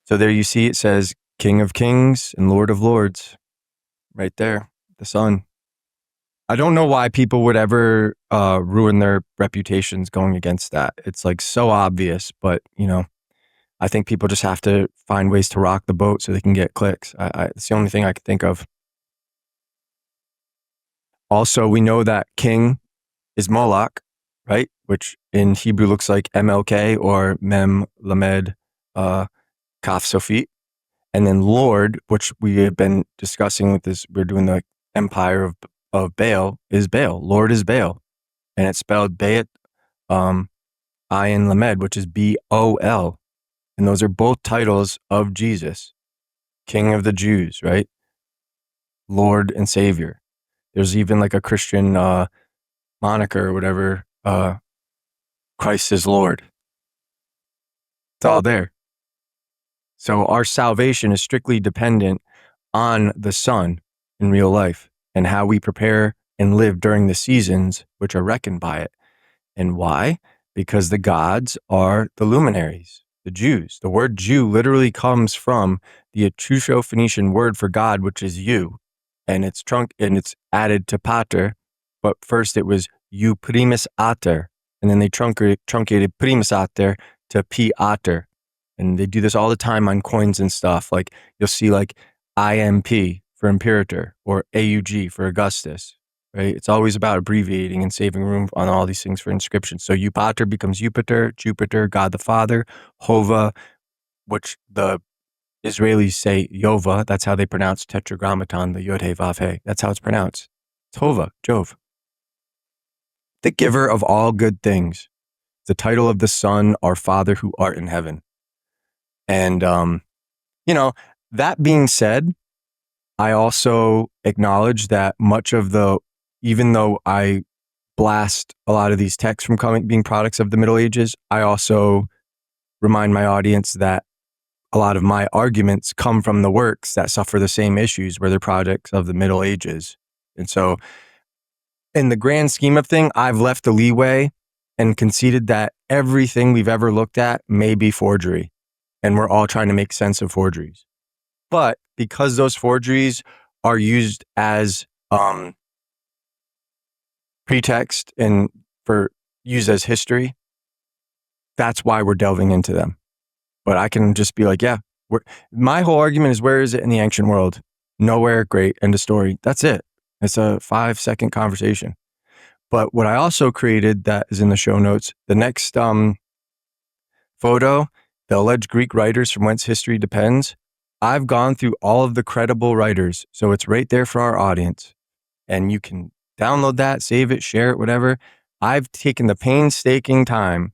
So there you see it says King of Kings and Lord of Lords right there, the sun. I don't know why people would ever ruin their reputations going against that. It's like so obvious, but I think people just have to find ways to rock the boat so they can get clicks. It's the only thing I could think of. Also, we know that king is Moloch, right? Which in Hebrew looks like MLK or Mem Lamed Kaf Sofit. And then Lord, which we have been discussing with this, we're doing the empire of Baal, is Baal. Lord is Baal. And it's spelled Bayat Ayin Lamed, which is Bol. And those are both titles of Jesus, King of the Jews, right? Lord and Savior. There's even like a Christian moniker or whatever, Christ is Lord. It's all there. So our salvation is strictly dependent on the Son in real life and how we prepare and live during the seasons which are reckoned by it. And why? Because the gods are the luminaries, the Jews. The word Jew literally comes from the Etrusco-Phoenician word for God, which is you. And it's added to pater, but first it was you primus ater, and then they truncated primus ater to p ater. And they do this all the time on coins and stuff. Like you'll see like IMP for Imperator or AUG for Augustus, right? It's always about abbreviating and saving room on all these things for inscriptions. So Eupater becomes Jupiter, God the Father, Hova, which the Israelis say Yova. That's how they pronounce tetragrammaton, the Yod He Vav He. That's how it's pronounced. It's Hova, Jove. The giver of all good things. The title of the Son, our Father who art in heaven. And, that being said, I also acknowledge that much of even though I blast a lot of these texts from being products of the Middle Ages, I also remind my audience that a lot of my arguments come from the works that suffer the same issues where they're products of the Middle Ages. And so in the grand scheme of things, I've left the leeway and conceded that everything we've ever looked at may be forgery. And we're all trying to make sense of forgeries. But because those forgeries are used as pretext and used as history, that's why we're delving into them. But I can just be like, yeah, my whole argument is, where is it in the ancient world? Nowhere. Great. End of story. That's it. It's a 5-second conversation. But what I also created that is in the show notes, the next photo, the alleged Greek writers from whence history depends. I've gone through all of the credible writers. So it's right there for our audience. And you can download that, save it, share it, whatever. I've taken the painstaking time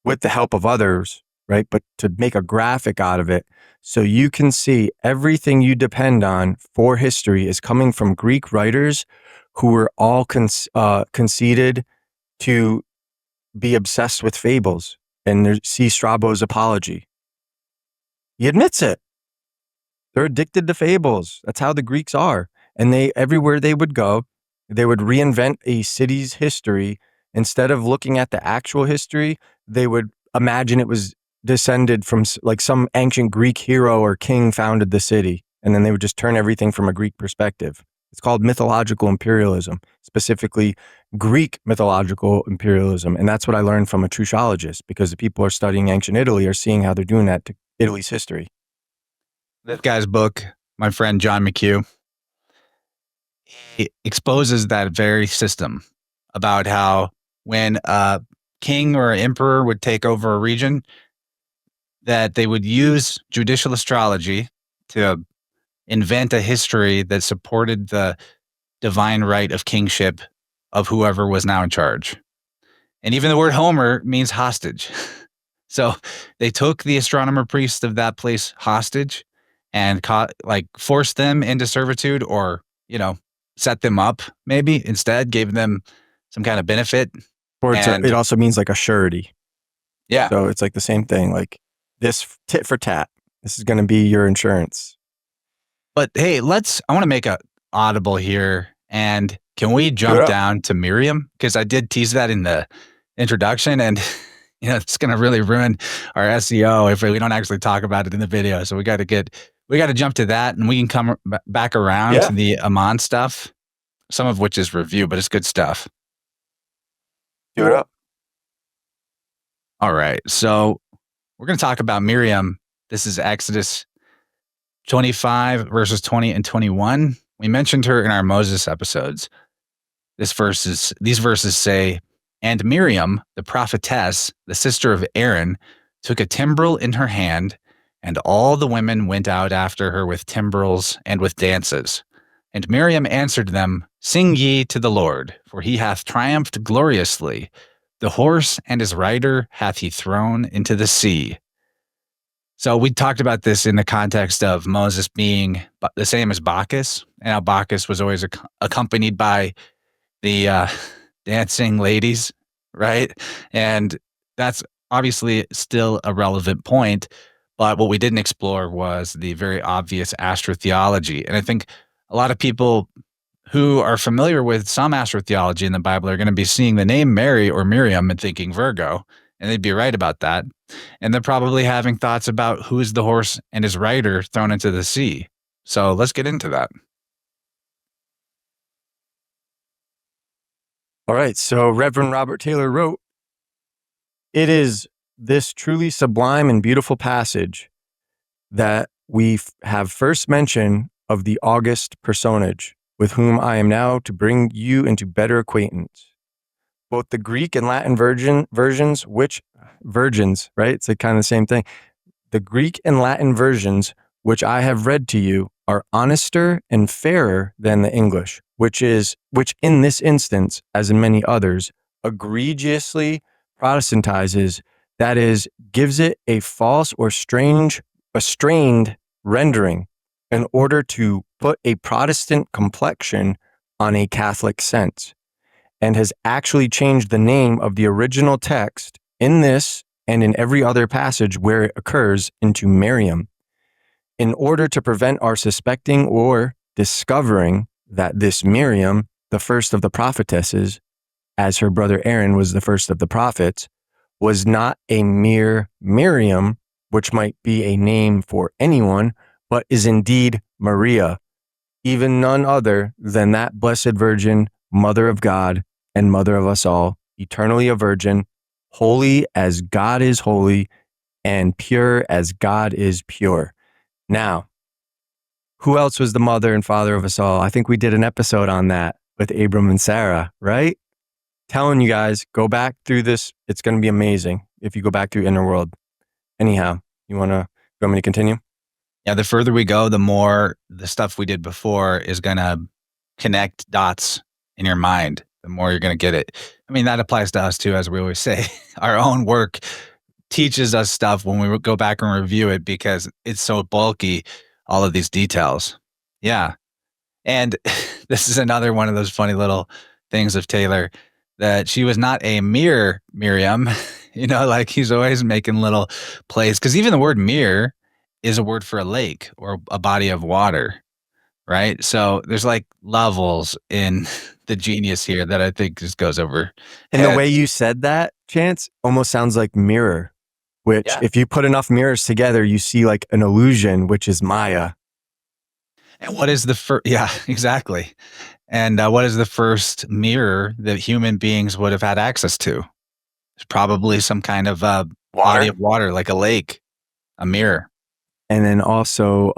with the help of others, right? But to make a graphic out of it so you can see everything you depend on for history is coming from Greek writers who were all conceded to be obsessed with fables. And see Strabo's Apology. He admits it. They're addicted to fables. That's how the Greeks are. And everywhere they would go, they would reinvent a city's history. Instead of looking at the actual history, they would imagine it was descended from like some ancient Greek hero or king founded the city. And then they would just turn everything from a Greek perspective. It's called mythological imperialism, specifically Greek mythological imperialism. And that's what I learned from a Truciologist, because the people who are studying ancient Italy are seeing how they're doing that to Italy's history. This guy's book, my friend John McHugh, he exposes that very system about how when a king or an emperor would take over a region, that they would use judicial astrology to invent a history that supported the divine right of kingship of whoever was now in charge. And even the word Homer means hostage. So they took the astronomer priests of that place hostage and forced them into servitude, or, set them up maybe instead, gave them some kind of benefit. Or it also means like a surety. Yeah. So it's like the same thing, like this tit for tat. This is going to be your insurance. But hey, I want to make a audible here. And can we jump down to Miriam? Because I did tease that in the introduction, and it's going to really ruin our SEO if we don't actually talk about it in the video. So we got to jump to that, and we can come back around to the Aman stuff, some of which is review, but it's good stuff. Do it up. All right. So we're going to talk about Miriam. This is Exodus 25 verses 20 and 21. We mentioned her in our Moses episodes. These verses say, And Miriam, the prophetess, the sister of Aaron, took a timbrel in her hand, and all the women went out after her with timbrels and with dances. And Miriam answered them, Sing ye to the Lord, for he hath triumphed gloriously. The horse and his rider hath he thrown into the sea. So we talked about this in the context of Moses being the same as Bacchus, and how Bacchus was always accompanied by the dancing ladies, right? And that's obviously still a relevant point, but what we didn't explore was the very obvious astrotheology. And I think a lot of people who are familiar with some astrotheology in the Bible are going to be seeing the name Mary or Miriam and thinking Virgo, and they'd be right about that. And they're probably having thoughts about who's the horse and his rider thrown into the sea. So let's get into that. All right. So Reverend Robert Taylor wrote, "It is this truly sublime and beautiful passage that we have first mention of the august personage, with whom I am now to bring you into better acquaintance. Both the Greek and Latin versions, right? It's like kind of the same thing. The Greek and Latin versions, which I have read to you, are honester and fairer than the English, which in this instance, as in many others, egregiously Protestantizes, that is, gives it a false or strained rendering in order to put a Protestant complexion on a Catholic sense, and has actually changed the name of the original text in this and in every other passage where it occurs into Miriam, in order to prevent our suspecting or discovering that this Miriam, the first of the prophetesses, as her brother Aaron was the first of the prophets, was not a mere Miriam, which might be a name for anyone, but is indeed Maria, even none other than that blessed Virgin, Mother of God and Mother of us all, eternally a virgin, holy as God is holy, and pure as God is pure." Now, who else was the mother and father of us all? I think we did an episode on that with Abram and Sarah, right? Telling you guys, go back through this. It's going to be amazing if you go back through Inner World. Anyhow, you want me to continue? Yeah, the further we go, the more the stuff we did before is going to connect dots in your mind, the more you're going to get it. I mean, that applies to us too, as we always say. Our own work teaches us stuff when we go back and review it because it's so bulky, all of these details. Yeah. And this is another one of those funny little things of Taylor, that she was not a mere Miriam, like he's always making little plays. Because even the word mere is a word for a lake or a body of water, right? So there's like levels in the genius here that I think just goes over. And the way you said that, Chance, almost sounds like mirror, which if you put enough mirrors together, you see like an illusion, which is Maya. And what is the first? Yeah, exactly. And what is the first mirror that human beings would have had access to? It's probably some kind of body of water, like a lake, a mirror. And then also,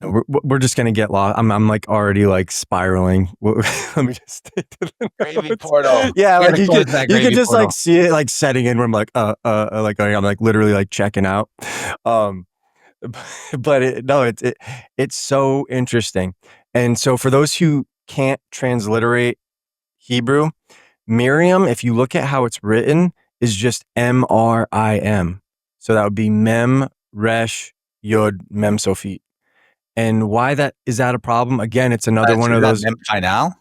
we're just gonna get lost. I'm like already like spiraling. Let me just stick to the gravy portal. Yeah, like you could just portal. Like see it like setting in where I'm like like I'm like literally like checking out. But it's so interesting. And so for those who can't transliterate Hebrew, Miriam, if you look at how it's written, is just MRIM. So that would be Mem, Resh, Yod, Mem, Sophit. And why that is that a problem? Again, it's another one of those. Mem final?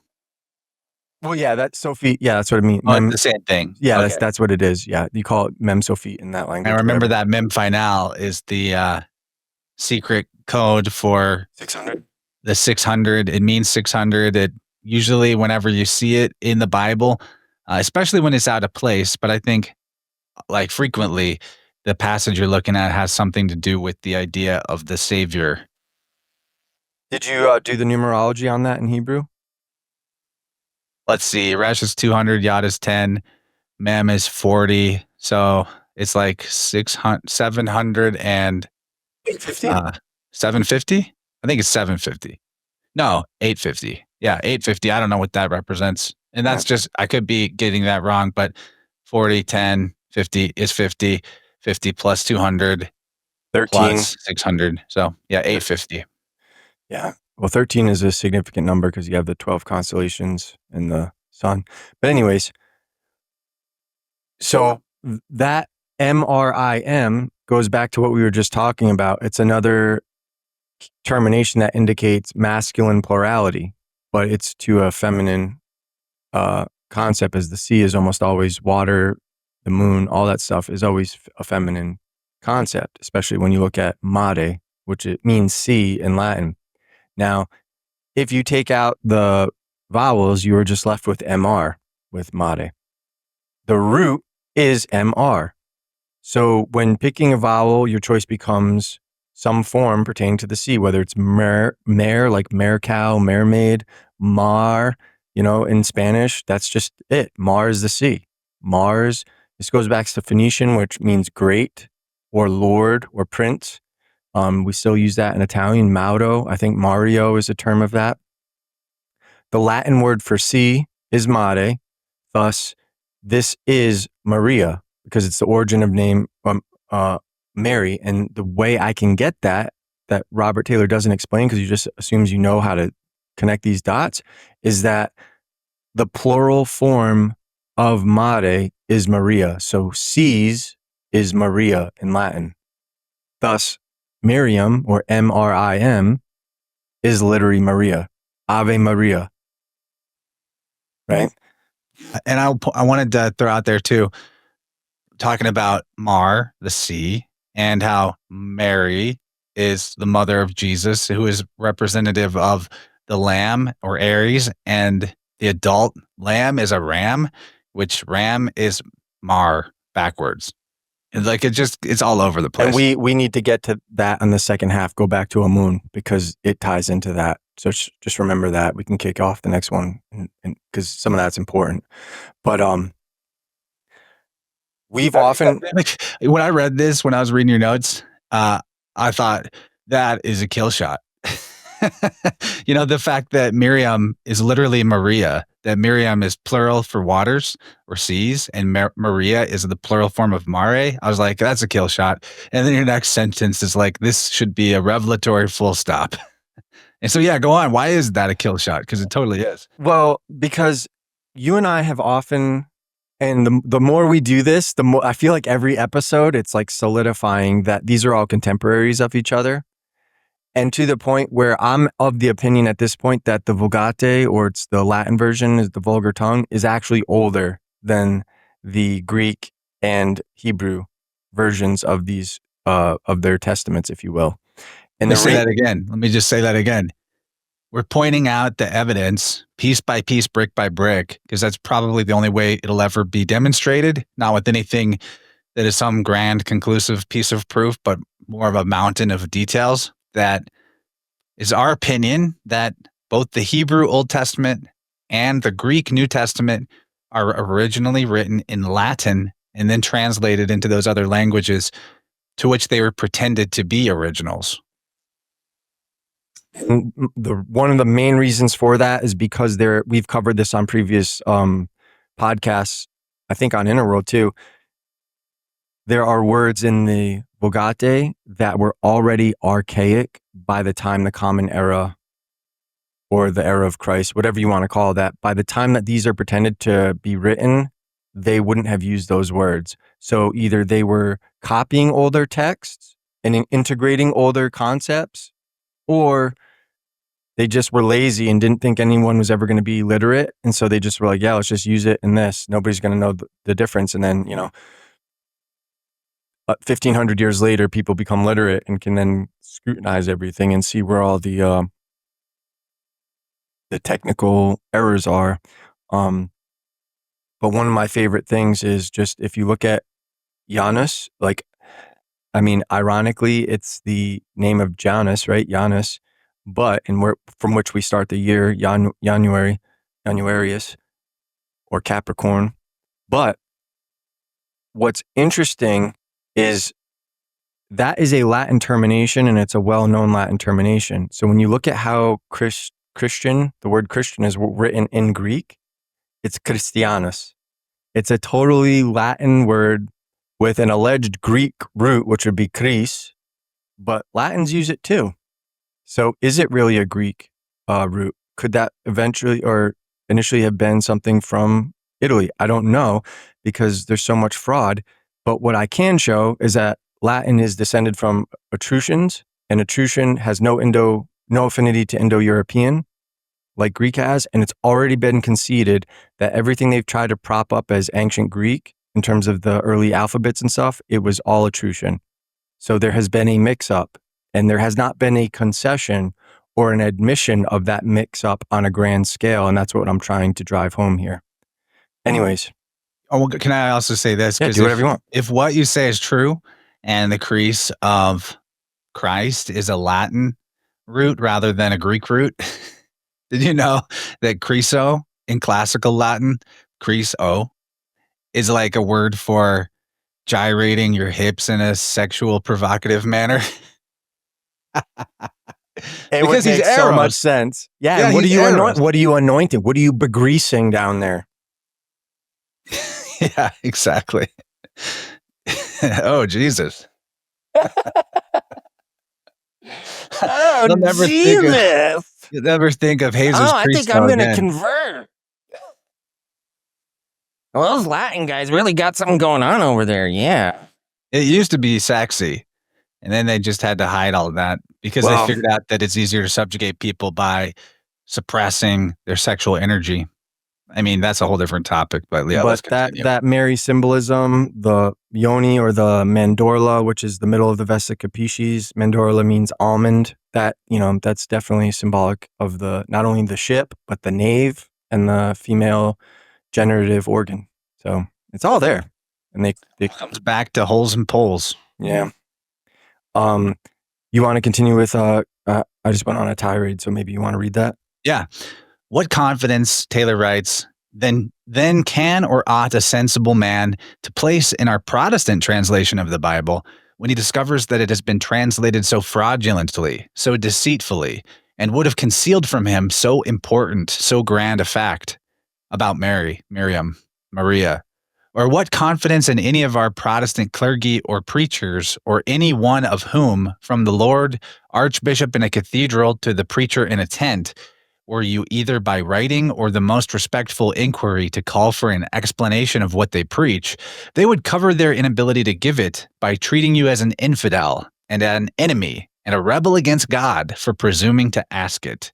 Well, yeah, that's Sophit. Yeah, that's what I mean. Oh, it's the same thing. Yeah, okay. That's what it is. Yeah, you call it Mem Sophit in that language. I remember that Mem final is the secret code for 600. The 600. It means 600. It usually, whenever you see it in the Bible, especially when it's out of place, but I think like frequently the passage you're looking at has something to do with the idea of the Savior. Did you do the numerology on that in Hebrew? Let's see. Resh is 200, Yod is 10, Mem is 40. So it's like 700 and 750? I think it's 750. No, 850. Yeah, 850. I don't know what that represents And that's just, I could be getting that wrong, but 40, 10, 50 is 50, 50 plus 200 13. plus 600. So yeah, 850. Yeah. Well, 13 is a significant number because you have the 12 constellations and the sun. But anyways, so that MRIM goes back to what we were just talking about. It's another termination that indicates masculine plurality, but it's to a feminine concept, as the sea is almost always water, the moon, all that stuff is always a feminine concept, especially when you look at mare, which it means sea in Latin. Now, if you take out the vowels, you are just left with MR, with mare. The root is MR. So when picking a vowel, your choice becomes some form pertaining to the sea, whether it's mare, like mare cow, mermaid, mar, in Spanish, that's just it. Mar is the sea. Mars, this goes back to Phoenician, which means great or lord or prince. We still use that in Italian. Mauro, I think Mario is a term of that. The Latin word for sea is mare. Thus, this is Maria because it's the origin of name Mary. And the way I can get that Robert Taylor doesn't explain because he just assumes you know how to connect these dots, is that the plural form of mare is Maria. So seas is Maria in Latin. Thus, Miriam, or MRIM, is literally Maria. Ave Maria. Right? And I wanted to throw out there too, talking about Mar, the sea, and how Mary is the mother of Jesus, who is representative of the lamb or Aries, and the adult lamb is a ram, which ram is Mar backwards. And like it's all over the place. And we need to get to that in the second half, go back to a moon because it ties into that. So just remember that. We can kick off the next one because some of that's important. But we've often, when I read this, when I was reading your notes, I thought that is a kill shot. The fact that Miriam is literally Maria, that Miriam is plural for waters or seas, and Maria is the plural form of mare. I was like, that's a kill shot. And then your next sentence is like, this should be a revelatory full stop. And so, yeah, go on. Why is that a kill shot? Because it totally is. Well, because you and I have often, and the more we do this, the more I feel like every episode, it's like solidifying that these are all contemporaries of each other. And to the point where I'm of the opinion at this point that the Vulgate, or it's the Latin version, is the vulgar tongue, is actually older than the Greek and Hebrew versions of these of their testaments, if you will. And Let me just say that again. We're pointing out the evidence piece by piece, brick by brick, because that's probably the only way it'll ever be demonstrated. Not with anything that is some grand conclusive piece of proof, but more of a mountain of details. That is our opinion that both the Hebrew Old Testament and the Greek New Testament are originally written in Latin and then translated into those other languages to which they were pretended to be originals. And one of the main reasons for that is because we've covered this on previous podcasts, I think on Interworld too. There are words in the Vulgate that were already archaic by the time the Common Era or the era of Christ, whatever you want to call that, by the time that these are pretended to be written, they wouldn't have used those words. So either they were copying older texts and integrating older concepts, or they just were lazy and didn't think anyone was ever going to be literate. And so they just were like, yeah, let's just use it in this. Nobody's going to know the difference. And then, 1,500 years later, people become literate and can then scrutinize everything and see where all the technical errors are. But one of my favorite things is just, if you look at Janus, ironically, it's the name of Janus, right? Janus. But, from which we start the year, Januarius, or Capricorn. But what's interesting is that is a Latin termination, and it's a well-known Latin termination. So when you look at how Christian, the word Christian is written in Greek, It's Christianus. It's a totally Latin word with an alleged Greek root, which would be Chris, but Latins use it too. So is it really a Greek root? Could that eventually or initially have been something from Italy? I don't know because there's so much fraud. But what I can show is that Latin is descended from Etruscans, and Etruscan has no affinity to Indo-European like Greek has, and it's already been conceded that everything they've tried to prop up as ancient Greek in terms of the early alphabets and stuff, it was all Etruscan. So there has been a mix-up, and there has not been a concession or an admission of that mix-up on a grand scale, and that's what I'm trying to drive home here. Anyways. Oh, well, can I also say this? Yeah, do whatever you want. If what you say is true, and the crease of Christ is a Latin root rather than a Greek root, did you know that creso in classical Latin, creso, is like a word for gyrating your hips in a sexual provocative manner? It would make so much sense. Yeah, and what are you anointing? What are you begreasing down there? Yeah, exactly. Oh, Jesus. Oh, You'll never think of Jesus Christ. I think I'm going to convert. Well, those Latin guys really got something going on over there. Yeah. It used to be sexy, and then they just had to hide all of that because they figured out that it's easier to subjugate people by suppressing their sexual energy. I mean, that's a whole different topic, but yeah, let's continue. that Mary symbolism, the yoni or the mandorla, which is the middle of the vesica piscis, mandorla means almond. That, that's definitely symbolic of not only the ship, but the nave and the female generative organ. So it's all there. And they comes back to holes and poles. Yeah. You want to continue with, I just went on a tirade, so maybe you want to read that? Yeah. What confidence, Taylor writes, then can or ought a sensible man to place in our Protestant translation of the Bible when he discovers that it has been translated so fraudulently, so deceitfully, and would have concealed from him so important, so grand a fact about Mary, Miriam, Maria? Or what confidence in any of our Protestant clergy or preachers, or any one of whom, from the Lord Archbishop in a cathedral to the preacher in a tent, were you either by writing or the most respectful inquiry to call for an explanation of what they preach, they would cover their inability to give it by treating you as an infidel and an enemy and a rebel against God for presuming to ask it.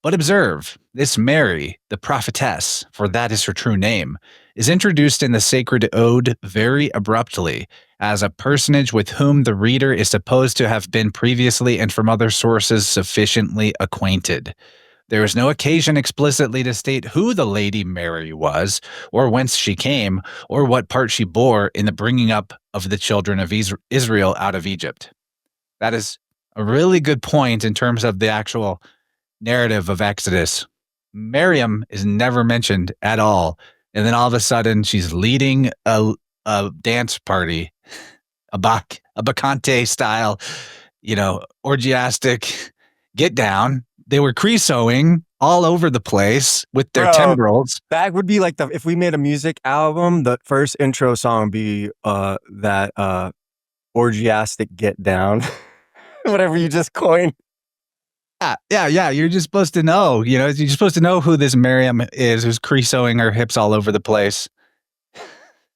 But observe, this Mary, the prophetess, for that is her true name, is introduced in the sacred ode very abruptly as a personage with whom the reader is supposed to have been previously and from other sources sufficiently acquainted. There is no occasion explicitly to state who the Lady Mary was, or whence she came, or what part she bore in the bringing up of the children of Israel out of Egypt. That is a really good point in terms of the actual narrative of Exodus. Miriam is never mentioned at all, and then all of a sudden she's leading a dance party, a bacchante style, orgiastic get down. They were creasoing all over the place with their timbrels. That would be like if we made a music album, the first intro song would be that orgiastic get down, whatever you just coined. Yeah. You're just supposed to know, you're supposed to know who this Miriam is, who's creasoing her hips all over the place.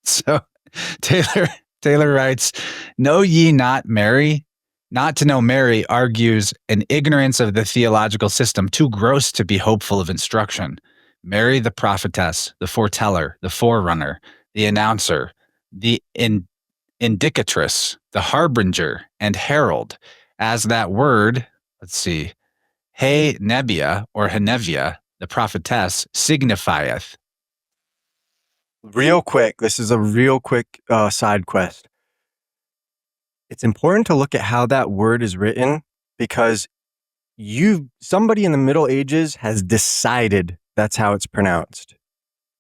So Taylor writes, "Know ye not Mary? Not to know Mary argues an ignorance of the theological system too gross to be hopeful of instruction. Mary the prophetess, the foreteller, the forerunner, the announcer, the indicatress, the harbinger, and herald, as that word, He Nebia or Henevia, the prophetess, signifieth." Real quick, this is a real quick side quest. It's important to look at how that word is written because somebody in the Middle Ages has decided that's how it's pronounced.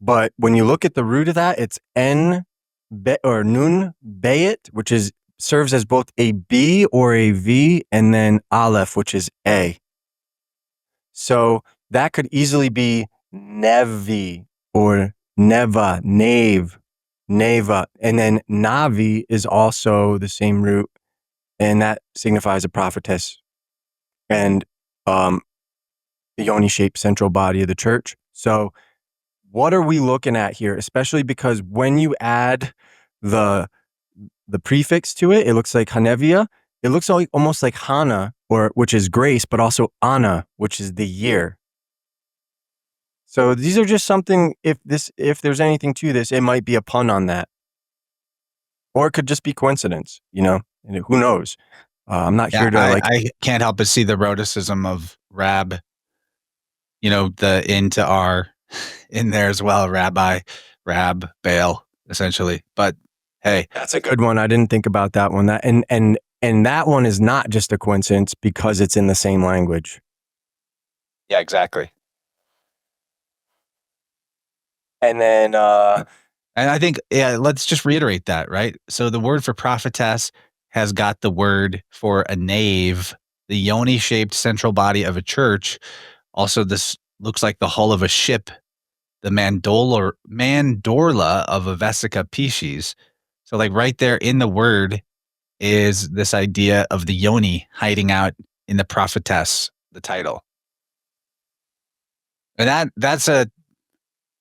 But when you look at the root of that, it's nun bayit, which serves as both a B or a V, and then aleph, which is A. So that could easily be nevi or neva, neva. And then navi is also the same root, and that signifies a prophetess and the yoni-shaped central body of the church. So what are we looking at here? Especially because when you add the prefix to it, it looks like Hanevia. It looks like almost like Hana, which is grace, but also Ana, which is the year. So these are just something, if there's anything to this, it might be a pun on that. Or it could just be coincidence, and who knows? I'm not here to I can't help but see the rhoticism of Rab, the N to R in there as well. Rabbi, Rab, Baal, essentially. But hey, that's a good one. I didn't think about that one. That and that one is not just a coincidence because it's in the same language. Yeah, exactly. And then and I think, let's just reiterate that, right? So the word for prophetess has got the word for a nave, the yoni-shaped central body of a church. Also, this looks like the hull of a ship, the mandorla of a Vesica Pisces. So like right there in the word is this idea of the yoni hiding out in the prophetess, the title. And that's a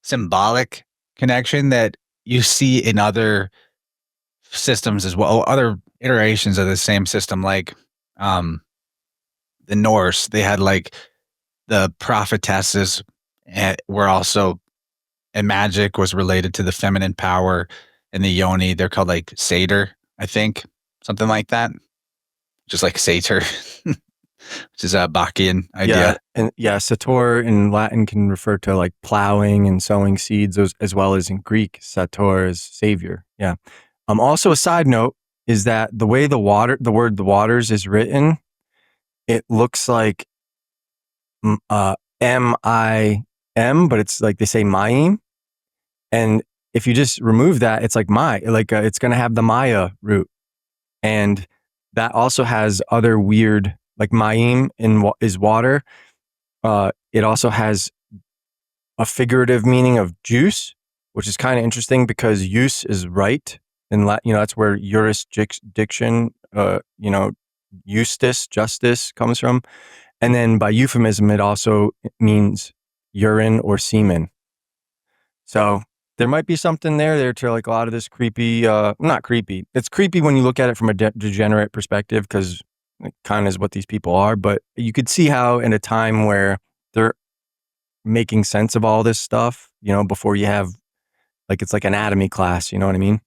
symbolic connection that you see in other systems as well, other iterations of the same system, like the Norse. They had like the prophetesses were also, and magic was related to the feminine power, and the yoni, they're called like satyr, I think, something like that, just like satyr, which is a Bacchian idea. Sator in Latin can refer to like plowing and sowing seeds, as well as in Greek, sator is savior. Yeah. Also, a side note is that the way the word the waters is written, it looks like M-I-M, but it's like they say Mayim. And if you just remove that, it's like it's going to have the Maya root. And that also has other weird, like Mayim is water. It also has a figurative meaning of juice, which is kind of interesting because use is right. And that's where jurisdiction, justice comes from. And then by euphemism, it also means urine or semen. So there might be something there to like a lot of this creepy, not creepy. It's creepy when you look at it from a degenerate perspective because it kind of is what these people are. But you could see how in a time where they're making sense of all this stuff, before you have like, it's like anatomy class, you know what I mean?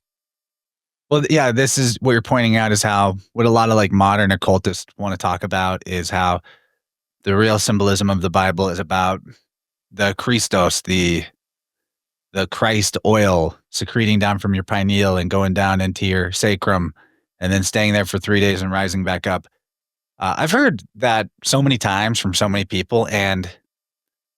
Well, yeah, this is what you're pointing out is how what a lot of like modern occultists want to talk about is how the real symbolism of the Bible is about the Christos, the Christ oil secreting down from your pineal and going down into your sacrum and then staying there for 3 days and rising back up. I've heard that so many times from so many people, and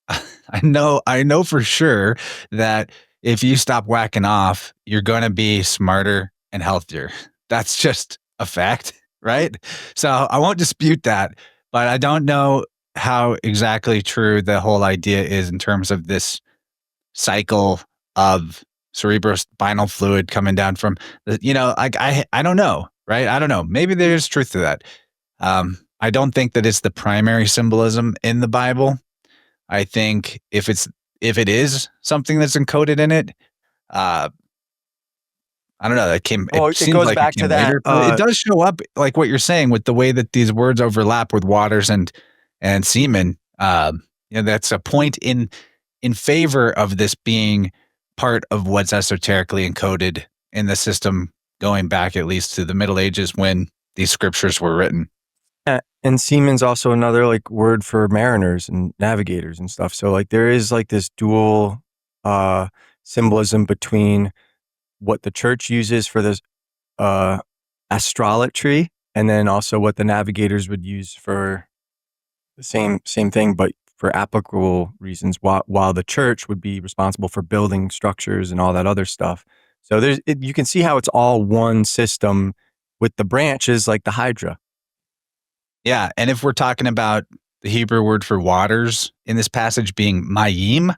I know for sure that if you stop whacking off, you're going to be smarter and healthier. That's just a fact, right? So I won't dispute that, but I don't know how exactly true the whole idea is in terms of this cycle of cerebrospinal fluid coming down from the, I don't know, right? I don't know. Maybe there's truth to that. I don't think that it's the primary symbolism in the Bible. I think if it is something that's encoded in it, I don't know. It seems goes like back it came to that. later, but it does show up like what you're saying with the way that these words overlap with waters and semen. That's a point in favor of this being part of what's esoterically encoded in the system, going back at least to the Middle Ages when these scriptures were written. And semen's also another like word for mariners and navigators and stuff. So like there is like this dual symbolism between what the church uses for this astrology and then also what the navigators would use for the same thing, but for applicable reasons, while the church would be responsible for building structures and all that other stuff. So you can see how it's all one system with the branches like the Hydra. Yeah, and if we're talking about the Hebrew word for waters in this passage being mayim,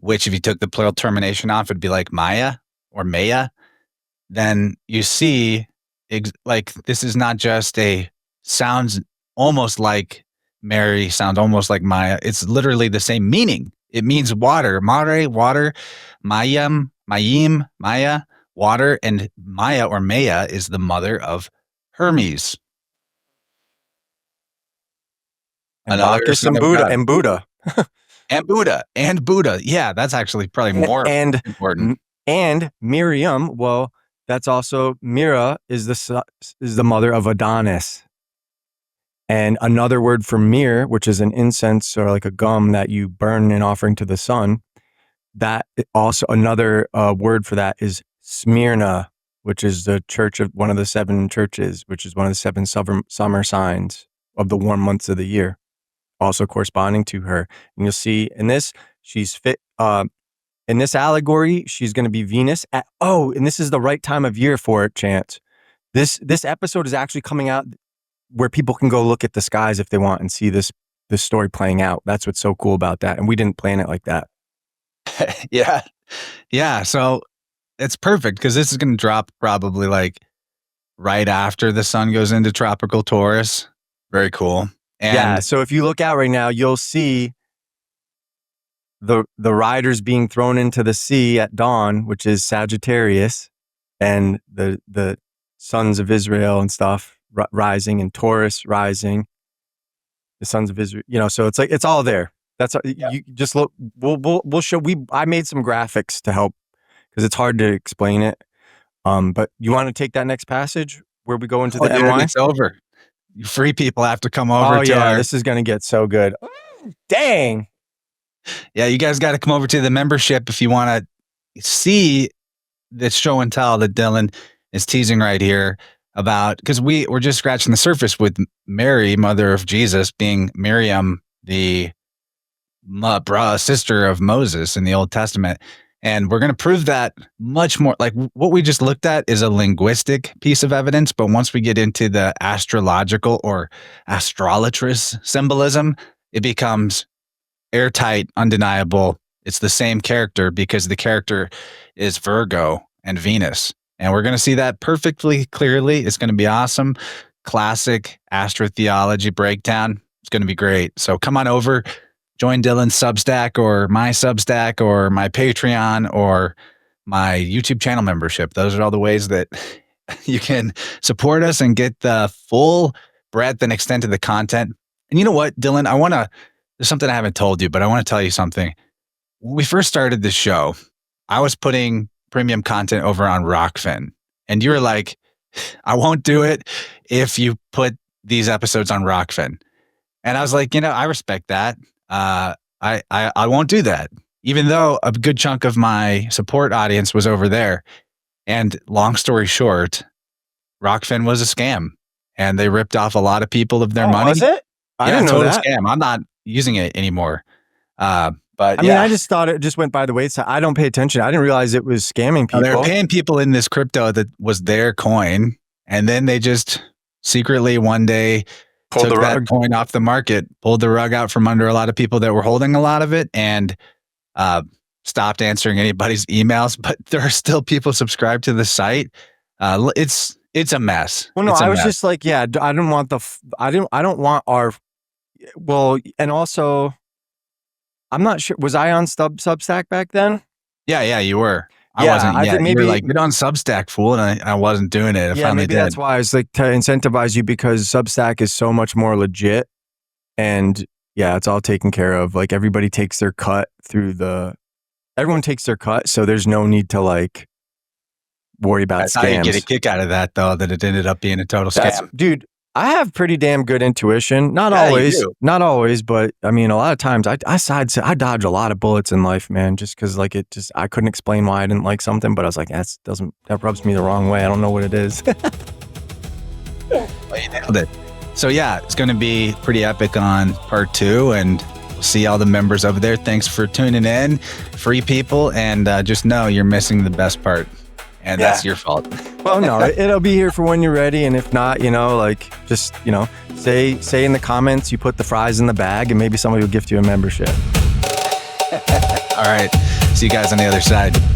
which if you took the plural termination off, it'd be like Maya or Maya, then you see like this is not just sounds almost like Mary, sounds almost like Maya. It's literally the same meaning. It means water, mare, water, mayim, Maya, water, and Maya or Maya is the mother of Hermes. And Bacchus and Buddha and Buddha. Yeah, that's actually probably more important. And Miriam, well, that's also Mira is the mother of Adonis. And another word for myrrh, which is an incense or like a gum that you burn in offering to the sun, that also another word for that is Smyrna, which is the church of one of the 7 churches, which is one of the 7 summer signs of the warm months of the year, also corresponding to her. And you'll see in this, she's fit. In this allegory, she's going to be Venus. And this is the right time of year for it, Chance. This episode is actually coming out where people can go look at the skies if they want and see this story playing out. That's what's so cool about that. And we didn't plan it like that. Yeah. So it's perfect because this is going to drop probably like right after the sun goes into tropical Taurus. Very cool. And so if you look out right now, you'll see the riders being thrown into the sea at dawn, which is Sagittarius, and the sons of Israel and stuff rising, and Taurus rising, the sons of Israel, so it's like, it's all there. That's you just look, we'll show, I made some graphics to help because it's hard to explain it. But you want to take that next passage where we go into the MY? It's over. You free people have to come over this is going to get so good. Dang. Yeah, you guys got to come over to the membership if you want to see this show and tell that Dylan is teasing right here about, because we're just scratching the surface with Mary, mother of Jesus, being Miriam, the sister of Moses in the Old Testament. And we're going to prove that much more. Like what we just looked at is a linguistic piece of evidence. But once we get into the astrological or astrolatrous symbolism, it becomes airtight, undeniable. It's the same character because the character is Virgo and Venus. And we're going to see that perfectly clearly. It's going to be awesome. Classic astrotheology breakdown. It's going to be great. So come on over, join Dylan's Substack or my Substack or my Patreon or my YouTube channel membership. Those are all the ways that you can support us and get the full breadth and extent of the content. And you know what, Dylan, there's something I haven't told you, but I want to tell you something. When we first started this show, I was putting premium content over on Rockfin. And you were like, I won't do it if you put these episodes on Rockfin. And I was like, I respect that. I won't do that, even though a good chunk of my support audience was over there. And long story short, Rockfin was a scam and they ripped off a lot of people of their money. Was it? I didn't know that. Scam. I'm not using it anymore. But I mean, I just thought it just went by the wayside. I don't pay attention. I didn't realize it was scamming people. They were paying people in this crypto that was their coin. And then they just secretly one day took that coin off the market, pulled the rug out from under a lot of people that were holding a lot of it, and stopped answering anybody's emails. But there are still people subscribed to the site. It's a mess. Well, no, I was just like, I don't want I don't want our, well, and also, I'm not sure. Was I on Substack back then? Yeah, you were. I wasn't yet. Maybe you were like, get on Substack, fool, and I wasn't doing it. I finally did. That's why I was like to incentivize you, because Substack is so much more legit, and it's all taken care of. Like everybody takes their cut everyone takes their cut, so there's no need to like worry about scams. I get a kick out of that though, that it ended up being a total scam. Dude, I have pretty damn good intuition. Not always, but I mean, a lot of times I dodge a lot of bullets in life, man, just because like I couldn't explain why I didn't like something, but I was like, that rubs me the wrong way. I don't know what it is. Well, you nailed it. So it's going to be pretty epic on part 2, and we'll see all the members over there. Thanks for tuning in, free people, and just know you're missing the best part. And that's your fault. Well, no, it'll be here for when you're ready. And if not, just, say in the comments, you put the fries in the bag and maybe somebody will gift you a membership. All right. See you guys on the other side.